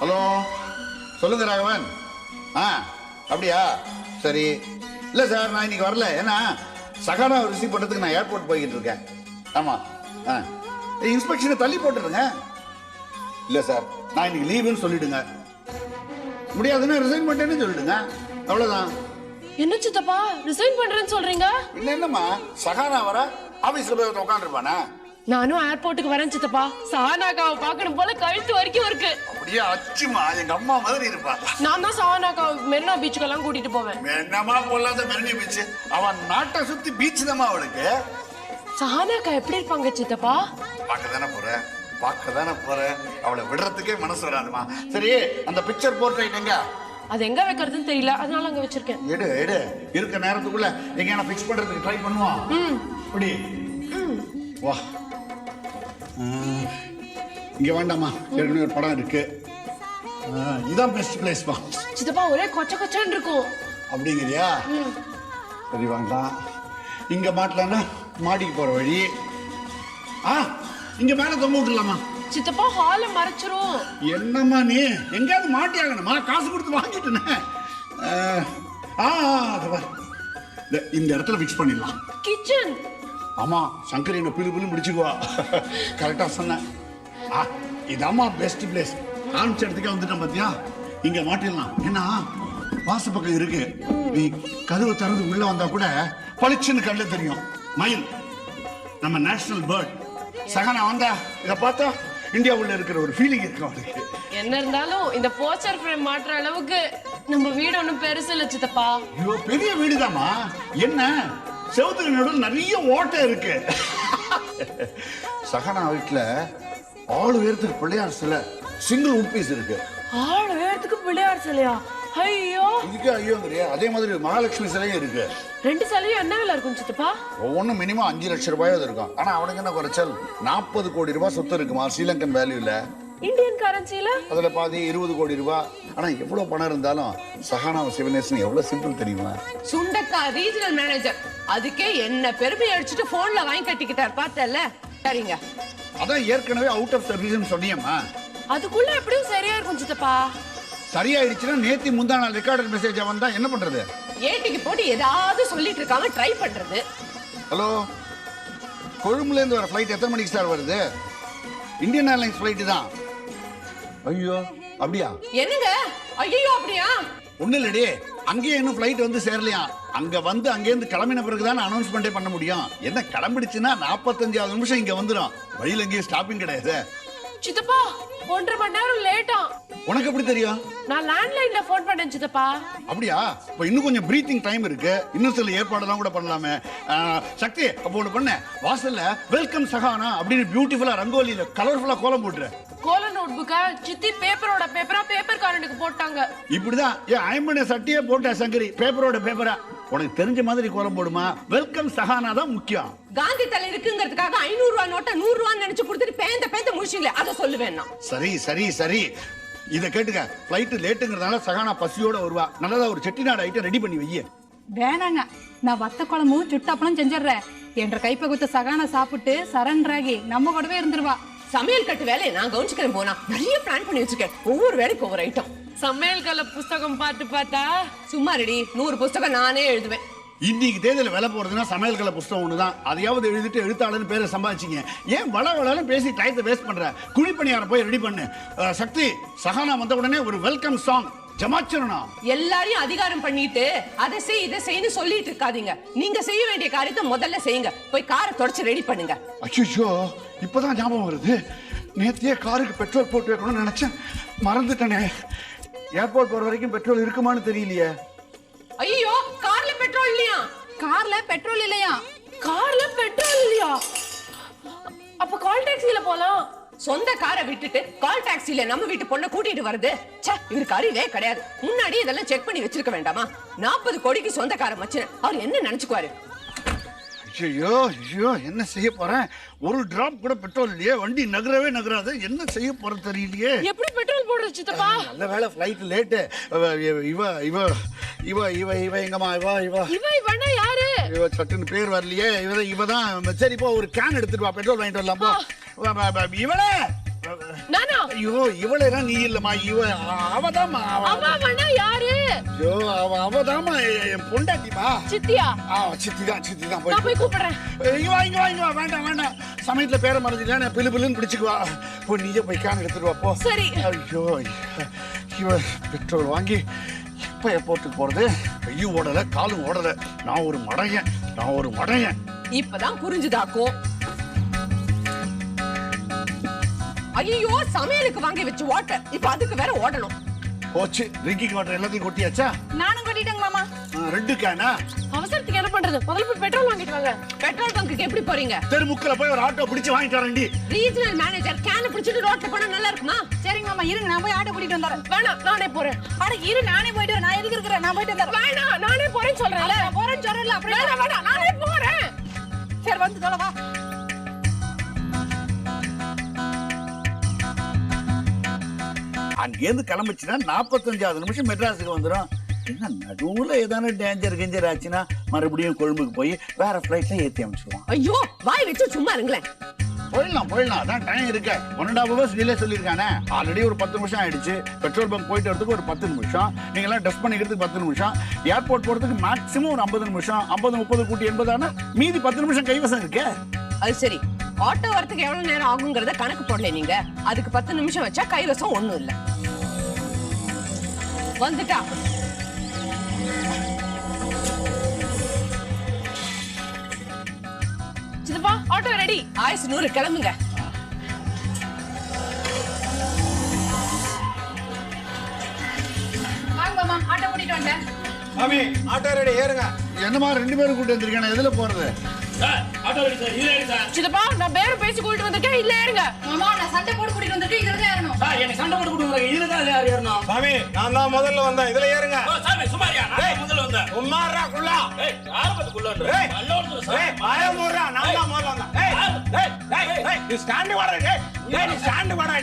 ஹலோ, சொல்லுங்க ராகவன். அப்படியா? சரி. இல்ல சார், நான் இன்னைக்கு வரல. ஏன்னா சகானா ரிசீவ் பண்றதுக்கு நான் ஏர்போர்ட் போய்கிட்டு இருக்கேன். ஆமா. இன்ஸ்பெக்ஷனை தள்ளி போட்டுருங்க. இல்ல சார், நான் இன்னைக்கு லீவுன்னு சொல்லிடுங்க. முடியாதுன்னா ரிசைன் பண்ணிட்டேன்னு சொல்லிடுங்க. அவ்வளவுதான். என்ன சித்தப்பா ரிசைன் பண்றேன்னு சொல்றீங்க? என்னம்மா, சகானா வர ஆபீஸ்ல போய் உட்காந்துருப்பானா? நானும் ஏர்போர்ட்டுக்கு வரேன் சித்தப்பா. சஹானாக்காவை பார்க்கணும் போல கழுத்து வரைக்கும் இருக்கு. அப்படியே அச்சுமா, எங்க அம்மா மாதிரி இருப்பா. நான் தான் சஹானாக்காவை மெரினா பீச்சுக்கெல்லாம் கூட்டிட்டு போவேன். என்னமா போலாத மெரினா பீச்? அவன் நாட்டை சுத்தி பீச் தான்மா அவளுக்கு. சஹானாக்கா எப்படி இருப்பாங்க சித்தப்பா? பார்க்க தானே போறேன். அவளை விடுறதுக்கே மனசு வராதுமா. சரி, அந்த பிக்சர் போர்ட்ரைட் எங்க? அது எங்க வைக்கிறதுன்னு தெரியல, அதனால அங்க வச்சிருக்கேன். எடு இருக்க நேரத்துக்குள்ள எங்கேயான ஃபிக்ஸ் பண்றதுக்கு ட்ரை பண்ணுவோம். அப்படி வா. இங்க வேண்டாமா, ஏற்கனவே ஒரு படம் இருக்கு. இதான் பெஸ்ட் பிளேஸ் பா. சித்தப்பா ஒரே கொச்ச கொச்சன்னு இருக்கும். அப்படிங்கிறியா? சரி வேண்டாம். இங்க மாட்டலன்னா மாடிக்கு போற வழி. இங்க மேல தொங்க விட்டுலாமா? சித்தப்பா ஹால மறைச்சிரும். என்னம்மா நீ எங்கேயாவது மாட்டியாகணுமா? காசு கொடுத்து வாங்கிட்டேனே. இந்த இடத்துல ஃபிக்ஸ் பண்ணிடலாம். கிச்சன். ஆமா, சங்கரி என்ன பிலு பிலு முடிச்சுக்குவா. கரெக்டா சொன்னேன். இதாம்மா பெஸ்ட் பிளேஸ். காமிச்ச இடத்துக்கே வந்துட்டோம் பாத்தியா? இங்க மாட்டிடலாம். ஏன்னா வாச பக்கம் இருக்கு. நீ கதவு திறந்து உள்ள வந்தா கூட பளிச்சுன்னு கண்ணுல தெரியும். மயில், நம்ம நேஷனல் பேர்ட். சகனா வந்தா இத பார்த்தா இந்தியா உள்ள இருக்கிற ஒரு ஃபீலிங் இருக்கு அவனுக்கு. என்ன இருந்தாலும் இந்த போஸ்டர் ஃப்ரேம் மாற்ற அளவுக்கு நம்ம வீடு ஒன்றும் பெருசு இல்ல சித்தப்பா. ஐயோ, பெரிய வீடுதாம்மா. என்ன செவுத்துக்கு நடுவில் நிறைய ஓட்டை இருக்கு. சகனா வீட்டுல 6 பேருக்கு பிள்ளையார் சிலை சிங்கிள் உட் பீஸ் இருக்கு. 6 பேருக்கு பிள்ளையார் சிலையா? ஐயோ, இதுக்கு ஐயோங்கிறியா? அதே மாதிரி மகாலட்சுமி சிலையும் இருக்கு. 2 சிலையும் என்ன விலை இருக்கும் சித்தப்பா? ஒவ்வொன்றும் மினிமம் 5 லட்சம் ரூபாயாவது இருக்கும். ஆனா அவனுக்கு என்ன குறைச்சல்? 40 கோடி ரூபாய் சொத்து இருக்குமா ஸ்ரீலங்கன் வேல்யூல. இந்தியன் கரன்சில அதுல பாதி 20 கோடி ரூபாய். ஆனா எவ்வளவு பணம் இருந்தாலும் சஹானா சிவனேசன் எவ்வளவு சிம்பிள் தெரியுமா? சுண்டக்கா ரீஜனல் மேனேஜர். அதுக்கே என்ன பெருமை அடிச்சுட்டு போன்ல வாங்கி கட்டிக்கிட்டார். பார்த்தல? சரிங்க, அதான் ஏற்கனவே அவுட் ஆஃப் சர்வீஸ் சொன்னியம்மா. அதுக்குள்ள எப்படியும் சரியா இருக்கும் சித்தப்பா. சரியாயிடுச்சுன்னா நேத்தி முந்தா நாள் ரெக்கார்டட் மெசேஜ் வந்தா என்ன பண்றது? ஏடிக்கு போட்டு ஏதாவது சொல்லிட்டு இருக்காங்க, ட்ரை பண்றது. ஹலோ, கொழும்புல இருந்து வர ஃப்ளைட் எத்தனை மணிக்கு சார் வருது? இந்தியன் ஏர்லைன்ஸ் ஃப்ளைட் தான். ஐயோ, அப்படியா? என்னங்க ஐயோ அப்படியா? ஒண்ணு இல்லடி, அங்கேயே இன்னும் ஃப்ளைட் வந்து சேரலையா. அங்க வந்து அங்கேருந்து கிளம்பின பிறகுதான் அனௌன்ஸ்மெண்டே பண்ண முடியும். என்ன கிளம்பிடுச்சுன்னா 45வது நிமிஷம் இங்க வந்துடும். வழியில எங்கேயும் ஸ்டாப்பிங் கிடையாது. சித்தப்பா 1.5 மணி நேரம் லேட்டா. உனக்கு எப்படி தெரியும்? நான் லேண்ட்லைன்ல போன் பண்ணேன் சித்தப்பா. அப்படியா? இப்ப இன்னும் கொஞ்சம் பிரீத்திங் டைம் இருக்கு. இன்னும் சில ஏற்பாடெல்லாம் கூட பண்ணலாமே. சக்தி, அப்போ ஒண்ணு பண்ண, வாசல்ல வெல்கம் சஹானா அப்படின்னு பியூட்டிஃபுல்லா ரங்கோலியில கலர்ஃபுல்லா கோலம் போட்டுரு. கோல நோட் புக்கா சித்தி பேப்பரோட பேப்பரா பேப்பர் காரனுக்கு போட்டாங்க. இப்படிதான் என் ஐம்பன சட்டியே போட்ட சங்கரி, பேப்பரோட பேப்பரா. உனக்கு தெரிஞ்ச மாதிரி கோலம் போடுமா. வெல்கம் சஹானா தான் முக்கியம். காந்தி தலை இருக்குங்கிறதுக்காக 500 ரூபாய் நோட்டை 100 ரூபான்னு நினைச்சு கொடுத்துட்டு பேந்த முடிச்சிங்களே, அதை சொல்லுவேன் நான். சரி இத கேட்டுக்க. ஃப்ளைட் லேட்டுங்கிறதால சஹானா பசியோட வருவா. நல்லதா ஒரு செட்டிநாடு ஐட்டம் ரெடி பண்ணி வையே. வேணாங்க, நான் வத்த குழம்பும் சுட்டப்பளம் செஞ்சிடுறேன். என்ற கைப்பகுத்த சகான சாப்பிட்டு சரண்ராகி நம்ம கூடவே இருந்துருவா. சமையல் கட்டு வேலையை நான் கவனிச்சுக்கிறேன். போனா நிறைய பிளான் பண்ணி வச்சிருக்கேன். ஒவ்வொரு வேலைக்கு ஒவ்வொரு ஐட்டம். சமையல் கலை புஸ்தகம் பார்த்தா சும்மா ரெடி 100 புஸ்தகம் நானே எழுதுவேன். இன்னைக்கு தேதியில வேலை போறதுன்னா சமையல் கலை புஸ்தகம் ஒண்ணுதான். அதையாவது எழுதிட்டு எழுத்தாளர்னு பேரை சம்பாதிச்சிங்க. ஏன் வளவளன்னு பேசி டைத்தை வேஸ்ட் பண்ற? குழிப்பணியாரம் போய் ரெடி பண்ணு. சக்தி, சஹானா வந்த உடனே ஒரு வெல்கம் சாங் ஜமாச்சிரணும். எல்லாரையும் அதிகாரம் பண்ணிட்டு அதை செய் இதை செய்யு சொல்லிட்டு இருக்காதீங்க. நீங்க செய்ய வேண்டிய காரியத்தை முதல்ல செய்யுங்க. போய் காரை தொடச்சு ரெடி பண்ணுங்க. அச்சோ, இப்பதான் ஞாபகம் வருது. நேத்தியே காருக்கு பெட்ரோல் போட்டு வைக்கணும்னு நினைச்சேன், மறந்துட்டேனே. ஏர்போர்ட் போற வரைக்கும் பெட்ரோல் இருக்குமான்னு தெரியலையே. ஐயோ, கார்ல பெட்ரோல் இல்லையா? கார்ல பெட்ரோல் இல்லையா? கார்ல பெட்ரோல் இல்லையா? அப்ப கால் டாக்ஸில போலாம். சொந்த காரை விட்டுட்டு கால் டாக்ஸில நம்ம வீட்டு பொண்ணை கூட்டிட்டு வருது. ச்சே, இவருக்கு அறிவே கிடையாது. முன்னாடி இதெல்லாம் செக் பண்ணி வச்சிருக்க வேண்டாமா? 40 கோடிக்கு சொந்த காரை மச்சின அவர் என்ன நினைச்சுக்குவாரு? ஐயோ, என்ன செய்ய போறேன்? ஒரு டிராப் கூட பெட்ரோல் இல்லையே. வண்டி நகராது. என்ன செய்ய போறது தெரியலையே. எப்படி பெட்ரோல் போடுறது சித்தப்பா? நல்ல வேலை ஃப்ளைட் லேட்டு. இவ எங்கம்மா? இவனா யாரு? இவ சட்டுன்னு பேர் வரலையே. இவதான். சரி, இப்போ ஒரு கேன் எடுத்துட்டு வா, பெட்ரோல் வாங்கிட்டு வரலாம் போ. இவளே நானா? ஐயோ, இவளேனா நீ இல்லம்மா, அவதாம்மா. அவனா யாரு? ஐயோ, அவதாம்மா என் பொண்டாட்டிமா. சித்தியா? சித்திதான். நான் போய் கூப்பிடுறேன். இங்க வா. வேண்டாம். சமயத்துல பேரை மறந்துட்டேன். நான் பிலுன்னு பிடிச்சுக்குவா. போய் நீயே போய் கேன் எடுத்துட்டு வா போ. சரி. ஐயோ, இவ பெட்ரோல் வாங்கி எப்ப ஏர்போர்ட்டுக்கு போறது? கையும் ஓடல, காலும் ஓடல. நான் ஒரு மடையன். இப்பதான் புரிஞ்சுதாக்கும். ஐயோ, சமையலுக்கு வாங்கி வச்சு வாட்டர் இப்ப அதுக்கு வேற ஓடணும். போச்சு. ட்ரிங்கிங் வாட்டர் எல்லாத்தையும் கொட்டியாச்சா? நானும் கொட்டிட்டேங்க மாமா. 2 கேனா? அவசரத்துக்கு என்ன பண்றது? முதல்ல போய் பெட்ரோல் வாங்கிட்டு வாங்க. பெட்ரோல் பங்குக்கு எப்படி போறீங்க? தெருமுக்கில போய் ஒரு ஆட்டோ பிடிச்சு வாங்கிட்டு வரேன்டி. ரீஜனல் மேனேஜர் கேன் பிடிச்சிட்டு ரோட்ல போனா நல்லா இருக்குமா? சரிங்க மாமா, இருங்க நான் போய் ஆட்டோ கூட்டிட்டு வந்துறேன். வேணாம், நானே போறேன். அட இரு, நானே போயிட்டு வரேன். நான் எதுக்கு இருக்கறேன்? நான் போயிட்டு வந்துறேன். வேணாம், நானே போறேன்னு சொல்றேன்ல. நான் போறேன்னு சொல்றேன்ல. அப்புறம் வேணாம், நானே போறேன். சரி, வந்து தொலை வா. அங்கேருந்து கிளம்பிச்சுன்னா 45வது நிமிஷம் மெட்ராஸுக்கு வந்துடும். என்ன நடுவுல ஏதான டேஞ்சர் ஆச்சுன்னா மறுபடியும் கொழும்புக்கு போய் வேற ஃபிளைட்ல ஏத்தி அமைச்சிருவோம். ஐயோ, வாய் வச்சு சும்மா இருங்களேன். போயிடலாம். அதான் டைம் இருக்கு. 1.5 hours டிலே சொல்லியிருக்கானே. ஆல்ரெடி ஒரு 10 நிமிஷம் ஆயிடுச்சு. பெட்ரோல் பங்க் போயிட்டு வரதுக்கு ஒரு 10 நிமிஷம். நீங்க எல்லாம் ட்ரெஸ் பண்ணிக்கிறதுக்கு 10 நிமிஷம். ஏர்போர்ட் போறதுக்கு மேக்ஸிமம் ஒரு 50 நிமிஷம். 50 30 கூட்டி 80 ஆனா மீதி 10 நிமிஷம் கைவசம் இருக்கு. அது சரி, ஆட்டோ வரதுக்கு எவ்வளவு நேரம் ஆகுங்கிறத கணக்கு போடல நீங்க. அதுக்கு 10 நிமிஷம் வச்சா கைவசம் ஒண்ணும் இல்ல. வந்துட்டா. சித்தப்பா, ஆட்டோ ரெடி. ஆயுசு 100 கிளம்புங்க. வாங்க மாமா, ஆட்டோ கூட்டிட்டு வந்துட்டேன். மாமி, ஆட்டோ ரெடி, ஏறுங்க. என்னமா 2 பேரும் கூட்டி வந்திருக்கேன், எதுல போறது? சித்தப்பா, நான் பேர பேசி கூட்டிட்டு வந்திருக்கேன். இல்ல ஏறுங்க. மாமா, நான் சண்டை போட்டு கூட்டிட்டு வந்திருக்கேன். இதுல தான் ஏறணும். மாமி, நான் தான் முதல்ல வந்தேன். இதுல ஏறுங்க. உம்மாரா குள்ளா. பயமுறா, நான் தான் முதல்ல வந்தேன். நீ ஸ்டாண்ட் வாடா. நீ ஸ்டாண்ட் வாடா.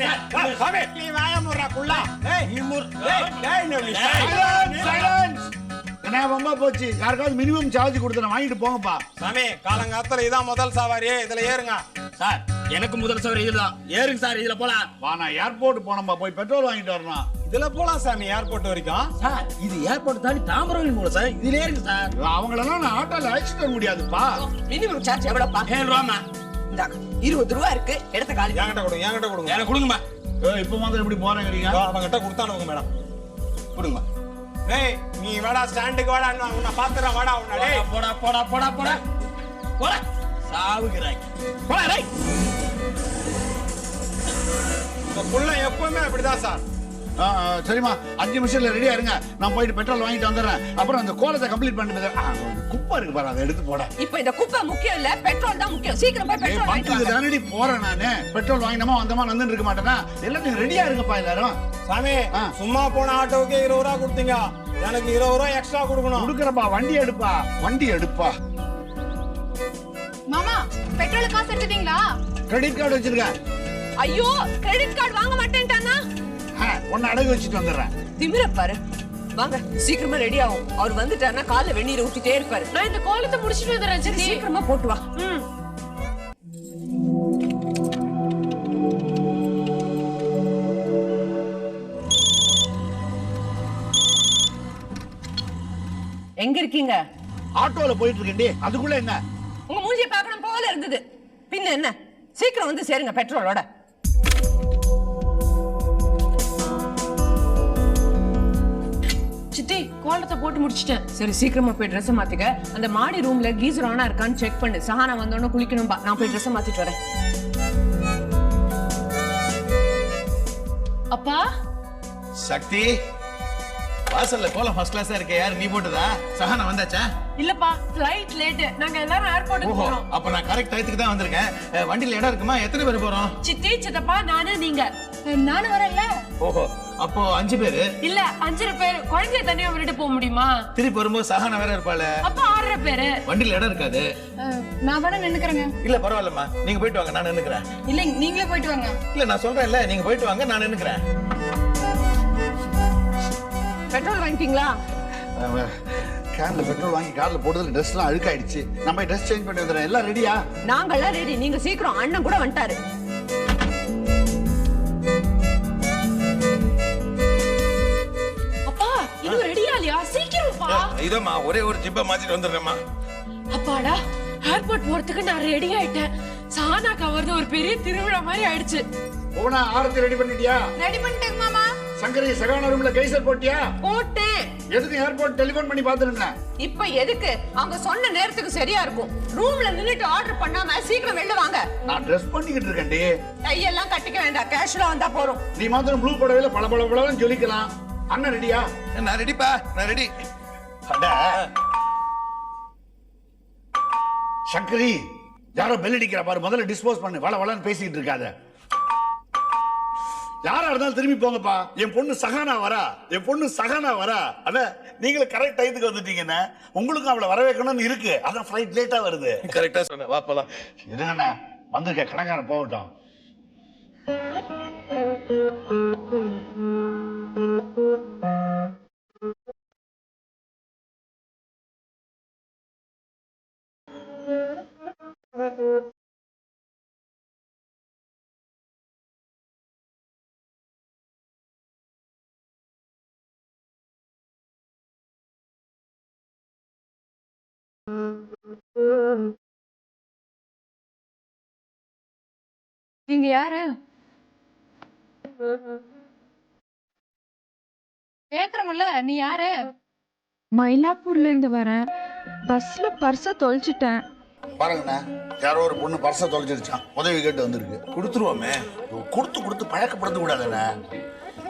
சாமி, நீ பயமுறா குள்ளா. நீ முர். சைலன்ஸ். என்ன ரொம்ப போச்சு. யாருக்காவது மினிமம் சார்ஜ் கொடுத்து வாங்கிட்டு போங்கப்பா. சாமி, காலங்காத்துல இதான் முதல் சவாரி. இதுல ஏறுங்க. சார், எனக்கு முதல் சவாரி இதுதான். ஏறுங்க சார், இதுல போலாம். வா, நான் ஏர்போர்ட் போனோம்பா, போய் பெட்ரோல் வாங்கிட்டு வரணும். இதுல போலாம் சாமி, ஏர்போர்ட் வரைக்கும். சார், இது ஏர்போர்ட் தாண்டி தாம்பரம் போல சார். இதுல ஏறுங்க சார். அவங்களெல்லாம் நான் ஆட்டோல அழைச்சிட்டு வர முடியாதுப்பா. மினிமம் சார்ஜ் எவ்வளவுப்பா? 7 ரூபாமா. இந்தாங்க, 20 ரூபா இருக்கு. இடத்த காலி. என்கிட்ட கொடுங்க. எனக்கு கொடுங்கம்மா. இப்ப வந்து எப்படி போறேங்கிறீங்க? அவங்ககிட்ட கொடுத்தானுங்க மேடம். கொடுங்க. டேய், நீ வாடா, ஸ்டாண்டுக்கு வாடா. நான் உன்னை பாத்துறேன். வாடா உன்னை. டேய், போடா. சாவுகிறாய். போடா டேய். இந்த புள்ள எப்பவுமே அப்படிதான் சார். சரிம்மா, 5 நிமிஷத்துல ரெடியா இருங்க. நான் போயிட்டு பெட்ரோல் வாங்கிட்டு வந்துடுறேன். அப்புறம் அந்த கோலத்தை கம்ப்ளீட் பண்ணிட்டு குப்பை இருக்கு பாரு, அதை எடுத்து போட. இப்ப இந்த குப்பை முக்கியம் இல்ல, பெட்ரோல் தான் முக்கியம். சீக்கிரம் போய் பெட்ரோல் வாங்கிட்டு பங்குக்கு தானடி போறேன் நானு. பெட்ரோல் வாங்கினமா வந்தமா நந்துட்டு இருக்க மாட்டேனா? எல்லாத்தையும் ரெடியா இருங்கப்பா எல்லாரும். சாமி, சும்மா போன ஆட்டோவுக்கு 20 ரூபா கொடுத்தீங்க. எனக்கு 20 ரூபாய் எக்ஸ்ட்ரா கொடுக்கணும். கொடுக்குறப்பா, வண்டி எடுப்பா, வண்டி எடுப்பா. மாமா பெட்ரோல் காசு எடுத்துட்டீங்களா? கிரெடிட் கார்டு வச்சிருக்கேன். ஐயோ கிரெடிட் கார்டு வாங்க மாட்டேன்ட்டானா? ஒன்னு அடகு வச்சுட்டு வந்துடுறேன். திமிர பாரு. வாங்க சீக்கிரமா ரெடி ஆகும். அவர் வந்துட்டாருன்னா காலைல வெந்நீர் ஊத்திட்டே இருப்பாரு. நான் இந்த கோலத்தை முடிச்சிட்டு வந்துடுறேன் சித்தி. சீக்கிரமா போட்டு வா. எங்க இருக்கீங்க? ஆட்டோல போயிட்டு இருக்கேன்டி. அதுக்குள்ள என்ன? உங்க மூஞ்சியை பார்க்கணும் போல இருந்தது. பின்ன என்ன? சீக்கிரம் வந்து சேருங்க பெட்ரோலோட. சித்தி கோலத்தை போட்டு முடிச்சிட்டேன். சரி சீக்கிரமா போய் ட்ரெஸ் மாத்திக்க. அந்த மாடி ரூம்ல கீசர் ஆனா இருக்கான்னு செக் பண்ணு. சஹானா வந்தோடனே குளிக்கணும். நான் போய் ட்ரெஸ் மாத்திட்டு வரேன். அப்பா சக்தி, வாசல்ல கோலம் ஃபர்ஸ்ட் கிளாஸா இருக்கே. யாரு நீ போட்டதா? சஹானா வந்தாச்சா? இல்லப்பா ஃளைட் லேட். நாங்க எல்லாரும் ஏர்போர்ட்டுக்கு ஓஹோ, போறோம். அப்ப நான் கரெக்ட் டயத்துக்கு தான் வந்திருக்கேன். வண்டியில இடம் இருக்குமா? எத்தனை பேர் போறோம்? சித்தி சித்தப்பா நானு நீங்க. நானும் வரேன்ல. ஓஹோ, அப்போ 5 பேரு. இல்ல 5 பேர். குழந்தைய தனியா விட்டுட்டு போக முடியுமா? திருப்பி வரும்போது சஹானா வேற இருப்பாள. அப்ப 6 பேரு. வண்டியில இடம் இருக்காது. நான் வேணா நின்னுக்கிறேங்க. இல்ல பரவாயில்லம்மா, நீங்க போயிட்டு வாங்க, நான் நின்னுக்கிறேன். இல்ல நீங்களே போயிட்டு வாங்க. இல்ல நான் சொல்றேன்ல, நீங்க போயிட்டு வாங்க, நான் நின்னுக்கிறேன். பெட்ரோல் வாங்கிட்டீங்களா? கேன்ல பெட்ரோல் வாங்கி கார்ல போடுறதுல ட்ரெஸ் எல்லாம் அழுக்காயிடுச்சு. நம்ம ட்ரெஸ் சேஞ்ச் பண்ணி வந்துடுறேன். எல்லாம் ரெடியா? நாங்கெல்லாம் ரெடி. நீங்க சீக்கிரம். அண்ணன் கூட வந்துட்டாரு. அப்பா இது ரெடியா இல்லையா? சீக்கிரம்ப்பா. இதோமா ஒரே ஒரு ஜிப்பை மாத்திட்டு வந்துடுறேம்மா. அப்பாடா ஏர்போர்ட் போறதுக்கு நான் ரெடி ஆயிட்டேன். சானா கவர்து ஒரு பெரிய திருவிழா மாதிரி ஆயிடுச்சு. போனா ஆரத்தி ரெடி பண்ணிட்டியா? ரெடி பண்ணிட்டேங்க மாமா. சங்கரி சகானா ரூம்ல கைசர் போட்டியா? போட்டேன். எதுக்கு ஏர்போர்ட் டெலிபோன் பண்ணி பாத்துருந்தேன். இப்ப எதுக்கு? அவங்க சொன்ன நேரத்துக்கு சரியா இருக்கும். ரூம்ல நின்னுட்டு ஆர்டர் பண்ணாம சீக்கிரம் வெளில வாங்க. நான் ட்ரெஸ் பண்ணிக்கிட்டு இருக்கேன்டி. கையெல்லாம் கட்டிக்க வேண்டாம். கேஷுவலா வந்தா போறோம். நீ மாத்திரம் ப்ளூ புடவையில பல பல பலன்னு ஜொலிக்கலாம். அண்ணன் ரெடியா? நான் ரெடிப்பா, நான் ரெடி. சங்கரி, யாரோ பெல் அடிக்கிற பாரு. முதல்ல டிஸ்போஸ் பண்ணு. வள வளன்னு பேசிக்கிட்டு இருக்காத. யாரா இருந்தாலும் திரும்பி போங்கப்பா. என் பொண்ணு சகானா வரா, என் பொண்ணு சகானா வரா. அட நீங்களும் கரெக்ட் டைத்துக்கு வந்துட்டீங்கன்னு. உங்களுக்கும் அவளை வர வைக்கணும்னு இருக்கு. அதான் ஃப்ளைட் லேட்டா வருது. கரெக்டா சொன்ன. வா போலாம். என்னண்ணா வந்திருக்க கணக்காரன் போகட்டும். நீங்க யாரு? கேக்குறமுல்ல நீ யாரு? மயிலாப்பூர்ல இருந்து வரேன். பஸ்ல பர்ஸ தொலைச்சிட்டேன். பாருங்கண்ணா, யாரோ ஒரு பொண்ணு பர்ஸை தொலைச்சிருச்சான். உதவி கேட்டு வந்திருக்கு. கொடுத்துருவோமே. கொடுத்து கொடுத்து பழக்கப்படுத்த கூடாதுண்ணா.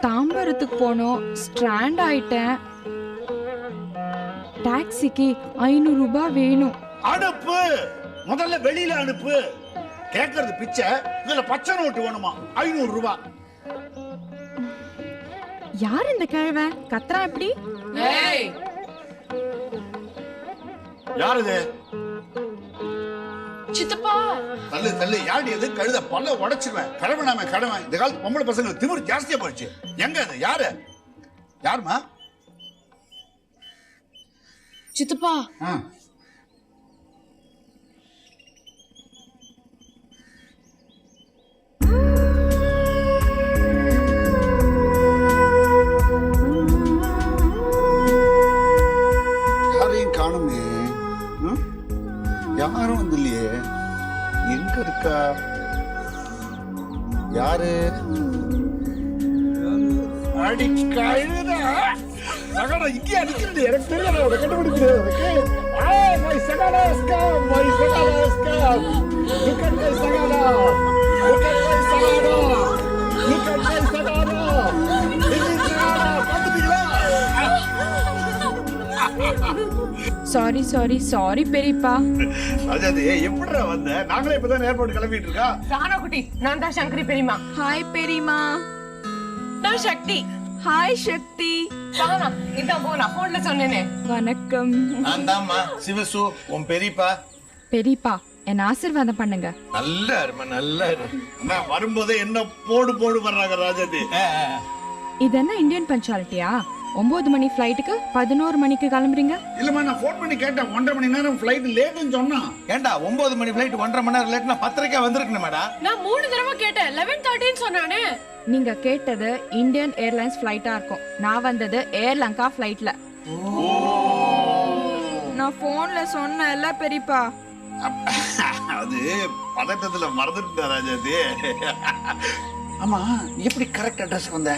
தாம்பரத்துக்கு போனோம். ஸ்ட்ராண்ட் ஆயிட்டேன். டாக்ஸிக்கு 500 ரூபாய் வேணும். அனுப்பு. முதல்ல வெளியில அனுப்பு. கேட்கறது பிச்சை. இதுல பச்சை நோட்டு வேணுமா? 500 ரூபாய். யார் இந்த கிழவ? கத்ரா எப்படி? ஏய் யார் இது? சித்தப்பா தள்ளு தள்ளு. யாரு இது? கழுத பல்ல உடைச்சிருவேன். கடமை கடமை. இந்த காலத்து பொம்பளை பசங்களுக்கு திமிரு ஜாஸ்தியா போயிடுச்சு. எங்க அது? யாரு? யாருமா? சித்தப்பா யாரையும் காணுமே. யாரும் வந்து இல்லையே. எங்க இருக்கா? யாரு? அடி கழுதா. சகடா இங்கே அடிக்கிறது எனக்கு தெரியல. அதை கண்டுபிடிக்கிறது my Sagana has come. My Sagana has come. Look at my Sagana. Look at my Sagana. Look at my Sagana. This is Sagana. பாத்துட்டீங்களா? சாரி சாரி சாரி பெரியப்பா. அது எப்படிடா வந்த? நாங்களே இப்பதான் ஏர்போர்ட் கிளம்பிட்டு இருக்கா. சானா குட்டி, நான் தான் சங்கரி பெரியம்மா. ஹாய் பெரியம்மா. நான் சக்தி. ஹாய் சக்தி. சகனா இதான் போனா போன்ல சொன்னேனே. வணக்கம். நான் தான்மா சிவசு, உன் பெரியப்பா. பெரியப்பா என்ன ஆசீர்வாதம் பண்ணுங்க. நல்லா இருமா, நல்லா இரு. அண்ணா வரும்போதே என்ன போடு போடு வர்றாங்க ராஜாதி. இது என்ன இந்தியன் பஞ்சாலிட்டியா? 9 மணி ஃப்ளைட்டுக்கு 11 மணிக்கு கிளம்புறீங்க? இல்லம்மா நான் ஃபோன் பண்ணி கேட்டேன் 1.5 மணி நேரம் ஃப்ளைட் லேட்னு சொன்னா. ஏண்டா 9 மணி ஃப்ளைட் 1.5 மணி நேரம் லேட்னா 10:30 வந்திருக்கணும் மேடம். நான் 3 தடவை கேட்டேன் 11:30 சொன்னானே. நீங்க கேட்டது இந்தியன் ஏர்லைன்ஸ் ஃப்ளைட்டா இருக்கும். நான் வந்தது ஏர்லங்கா ஃப்ளைட்ல. நான் போன்ல சொன்னேன்ல பெரியப்பா. அது பதட்டத்துல மறந்துட்டேன் ராஜாதி. ஆமா நீ எப்படி கரெக்ட் அட்ரஸ் வந்த?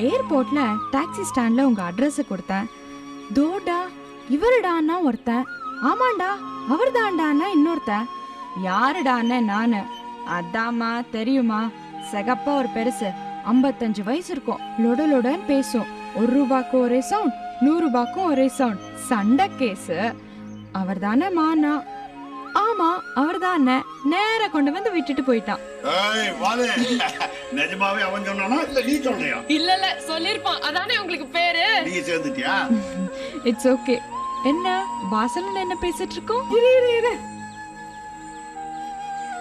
ஏர்போர்ட்ல டாக்ஸி ஸ்டாண்ட்ல உங்க அட்ரஸ் கொடுத்தேன். தோடா இவருடான்னா ஒருத்தன், ஆமாண்டா அவர்தான்டான்னா இன்னொருத்தன். யாருடான்னு நானு. அதாம்மா தெரியுமா, செகப்பா ஒரு பெருசு 55 வயசு இருக்கும். லொட லொடன்னு பேசும். 1 ரூபாய்க்கு ஒரே சவுண்ட், 100 ரூபாய்க்கும் ஒரே சவுண்ட். சண்டை கேஸு. அவர் தானே மானா? ஆமா அவர் தானே. நேர கொண்டு வந்து விட்டுட்டு போயிட்டான். ஏய் வாலே, நிஜமாவே அவன் சொன்னானா இல்ல நீ சொல்றியா? இல்ல சொல்லிருப்பான். அதானே உங்களுக்கு பேரு. நீ சேர்ந்துட்டியா? It's okay. என்ன வாசல்ல என்ன பேசிட்டு இருக்கோம்? இரு.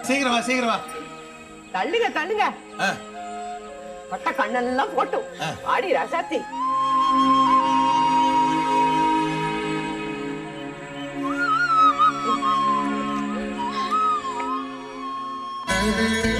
சீக்கிரமா சீக்கிரமா. தள்ளுங்க தள்ளுங்க. பட்ட கண்ணெல்லாம் போட்டும் ஆடி ராசாத்தி. Thank you.